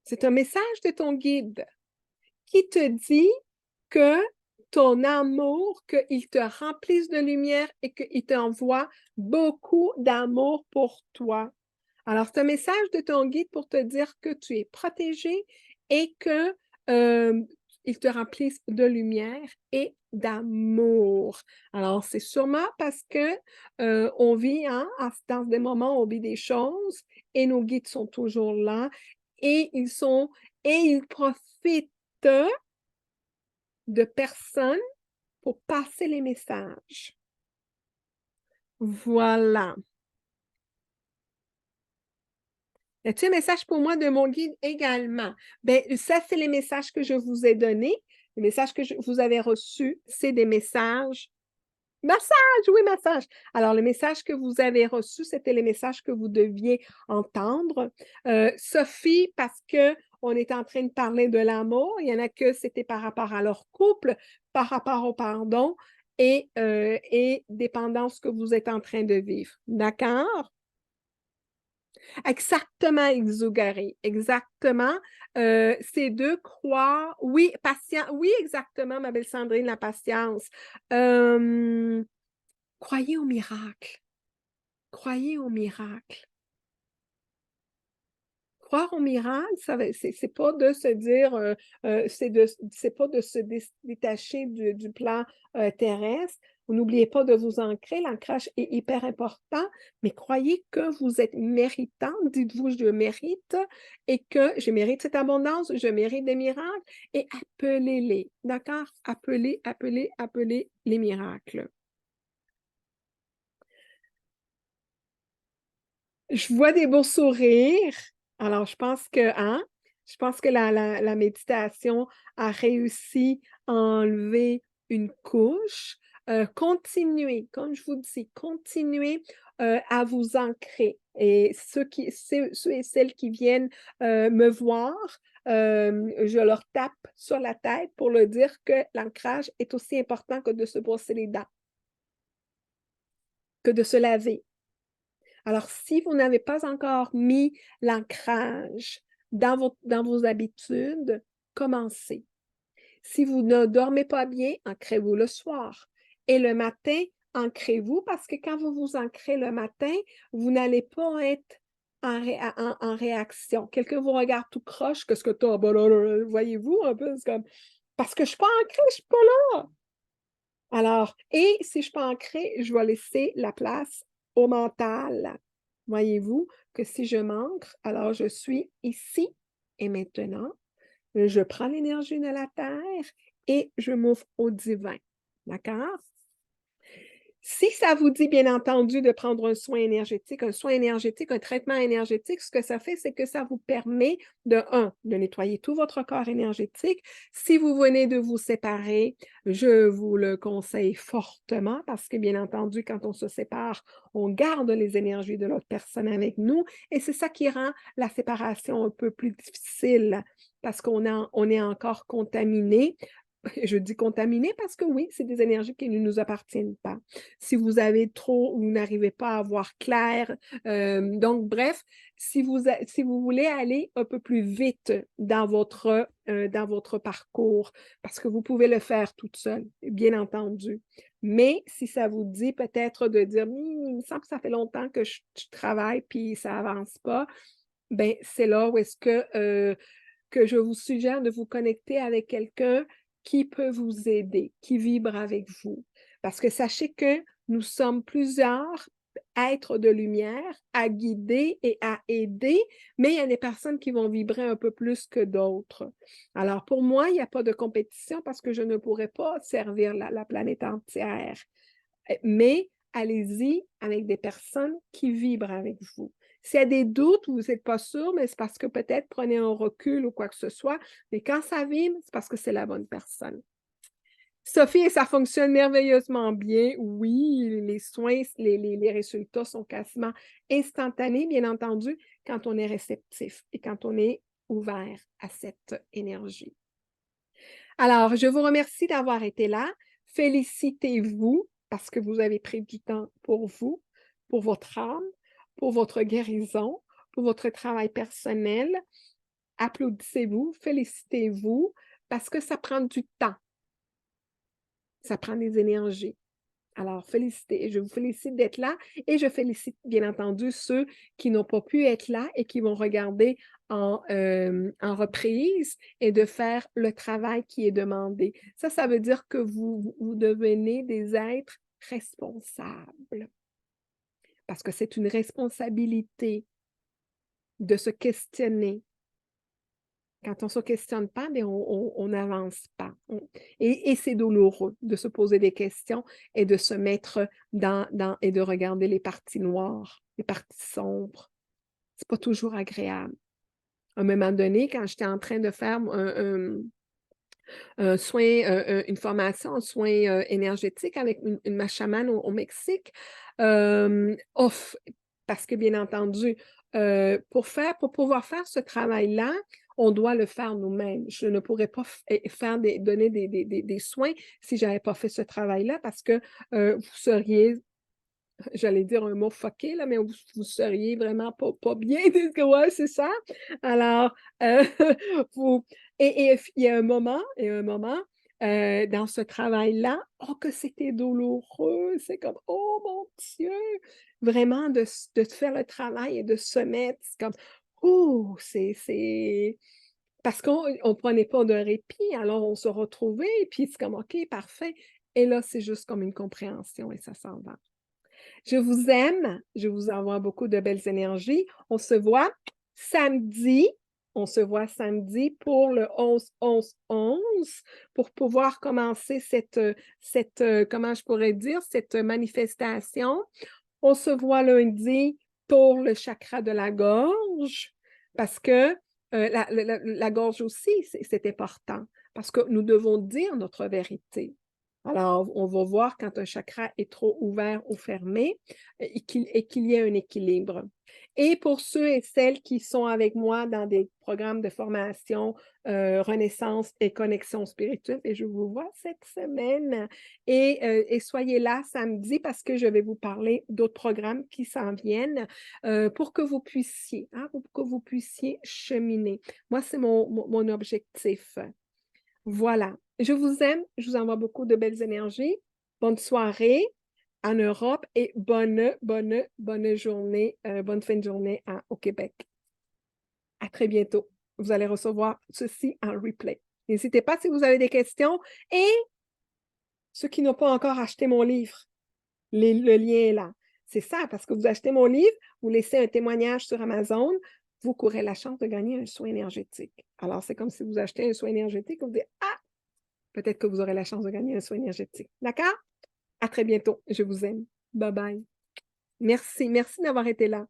C'est un message de ton guide qui te dit que ton amour, qu'il te remplisse de lumière et qu'il t'envoie beaucoup d'amour pour toi. Alors, c'est un message de ton guide pour te dire que tu es protégé et que il te remplisse de lumière et d'amour. Alors, c'est sûrement parce que on vit, hein, dans des moments, on vit des choses et nos guides sont toujours là et ils profitent de personnes pour passer les messages. Voilà. As-tu un message pour moi de mon guide également? Bien, ça, c'est les messages que je vous ai donnés. Les messages que vous avez reçus, c'est des messages. Massage, oui, massage. Alors, le message que vous avez reçu, c'était les messages que vous deviez entendre. Sophie, parce que on est en train de parler de l'amour, il y en a que c'était par rapport à leur couple, par rapport au pardon et dépendance que vous êtes en train de vivre. D'accord? Exactement, Exugaré, exactement. C'est de croire, oui, patient, oui, exactement, ma belle Sandrine, la patience. Croyez au miracle. Croyez au miracle. Croire au miracle, c'est pas de se dire, c'est pas de se détacher du plan terrestre. N'oubliez pas de vous ancrer. L'ancrage est hyper important, mais croyez que vous êtes méritant. Dites-vous, je mérite et que je mérite cette abondance, je mérite des miracles et appelez-les. D'accord? Appelez, appelez, appelez les miracles. Je vois des beaux sourires. Alors, je pense que la méditation a réussi à enlever une couche. Continuez, comme je vous dis, continuez à vous ancrer. Et ceux et celles qui viennent me voir, je leur tape sur la tête pour leur dire que l'ancrage est aussi important que de se brosser les dents, que de se laver. Alors, si vous n'avez pas encore mis l'ancrage dans vos habitudes, commencez. Si vous ne dormez pas bien, ancrez-vous le soir. Et le matin, ancrez-vous parce que quand vous vous ancrez le matin, vous n'allez pas être en réaction. Quelqu'un vous regarde tout croche, qu'est-ce que tu as? Voyez-vous un peu, c'est comme parce que je ne suis pas ancrée, je ne suis pas là. Alors, et si je suis pas ancrée, je vais laisser la place au mental. Voyez-vous que si je m'ancre, alors je suis ici et maintenant. Je prends l'énergie de la Terre et je m'ouvre au divin. D'accord? Si ça vous dit, bien entendu, de prendre un soin énergétique, un traitement énergétique, ce que ça fait, c'est que ça vous permet de nettoyer tout votre corps énergétique. Si vous venez de vous séparer, je vous le conseille fortement parce que, bien entendu, quand on se sépare, on garde les énergies de l'autre personne avec nous et c'est ça qui rend la séparation un peu plus difficile parce on est encore contaminé. Je dis contaminé parce que oui, c'est des énergies qui ne nous appartiennent pas. Si vous avez trop, vous n'arrivez pas à voir clair. Donc, bref, si vous voulez aller un peu plus vite dans votre parcours, parce que vous pouvez le faire toute seule, bien entendu. Mais si ça vous dit peut-être de dire, il me semble que ça fait longtemps que je travaille puis ça avance pas, ben c'est là où est-ce que que je vous suggère de vous connecter avec quelqu'un qui peut vous aider, qui vibre avec vous. Parce que sachez que nous sommes plusieurs êtres de lumière à guider et à aider, mais il y a des personnes qui vont vibrer un peu plus que d'autres. Alors, pour moi, il n'y a pas de compétition parce que je ne pourrais pas servir la planète entière. Mais allez-y avec des personnes qui vibrent avec vous. S'il y a des doutes ou vous n'êtes pas sûr, mais c'est parce que peut-être prenez un recul ou quoi que ce soit, mais quand ça vibre, c'est parce que c'est la bonne personne. Sophie, et ça fonctionne merveilleusement bien. Oui, les soins, les résultats sont quasiment instantanés, bien entendu, quand on est réceptif et quand on est ouvert à cette énergie. Alors, je vous remercie d'avoir été là. Félicitez-vous parce que vous avez pris du temps pour vous, pour votre âme, pour votre guérison, pour votre travail personnel. Applaudissez-vous, félicitez-vous parce que ça prend du temps. Ça prend des énergies. Alors, félicitez, je vous félicite d'être là et je félicite bien entendu ceux qui n'ont pas pu être là et qui vont regarder en reprise et de faire le travail qui est demandé. Ça veut dire que vous devenez des êtres responsables parce que c'est une responsabilité de se questionner. Quand on ne se questionne pas, bien, on n'avance pas. Et c'est douloureux de se poser des questions et de se mettre et de regarder les parties noires, les parties sombres. C'est pas toujours agréable. À un moment donné, quand j'étais en train de faire un soin, une formation en soins énergétiques avec ma chamane au Mexique, parce que bien entendu, pour pouvoir faire ce travail-là, on doit le faire nous-mêmes. Je ne pourrais pas donner des soins si je n'avais pas fait ce travail-là parce que vous seriez, j'allais dire un mot fucké, là, mais vous seriez vraiment pas bien. Ouais, c'est ça. Alors, vous, et il y a un moment, dans ce travail-là, oh, que c'était douloureux. C'est comme, oh mon Dieu, vraiment de faire le travail et de se mettre, c'est comme, oh, c'est. Parce qu'on ne prenait pas de répit, alors on se retrouvait, et puis c'est comme, OK, parfait. Et là, c'est juste comme une compréhension et ça s'en va. Je vous aime, je vous envoie beaucoup de belles énergies. On se voit samedi. On se voit samedi pour le 11-11-11 pour pouvoir commencer comment je pourrais dire, cette manifestation. On se voit lundi pour le chakra de la gorge parce que la gorge aussi, c'est important parce que nous devons dire notre vérité. Alors, on va voir quand un chakra est trop ouvert ou fermé et qu'il y ait un équilibre. Et pour ceux et celles qui sont avec moi dans des programmes de formation, Renaissance et connexion spirituelle, et je vous vois cette semaine. Et soyez là samedi parce que je vais vous parler d'autres programmes qui s'en viennent pour que vous puissiez, cheminer. Moi, c'est mon objectif. Voilà. Je vous aime. Je vous envoie beaucoup de belles énergies. Bonne soirée en Europe et bonne journée, bonne fin de journée au Québec. À très bientôt. Vous allez recevoir ceci en replay. N'hésitez pas si vous avez des questions et ceux qui n'ont pas encore acheté mon livre, le lien est là. C'est ça, parce que vous achetez mon livre, vous laissez un témoignage sur Amazon, vous courez la chance de gagner un soin énergétique. Alors, c'est comme si vous achetez un soin énergétique, vous dites « Ah, peut-être que vous aurez la chance de gagner un soin énergétique. » D'accord? À très bientôt. Je vous aime. Bye bye. Merci d'avoir été là.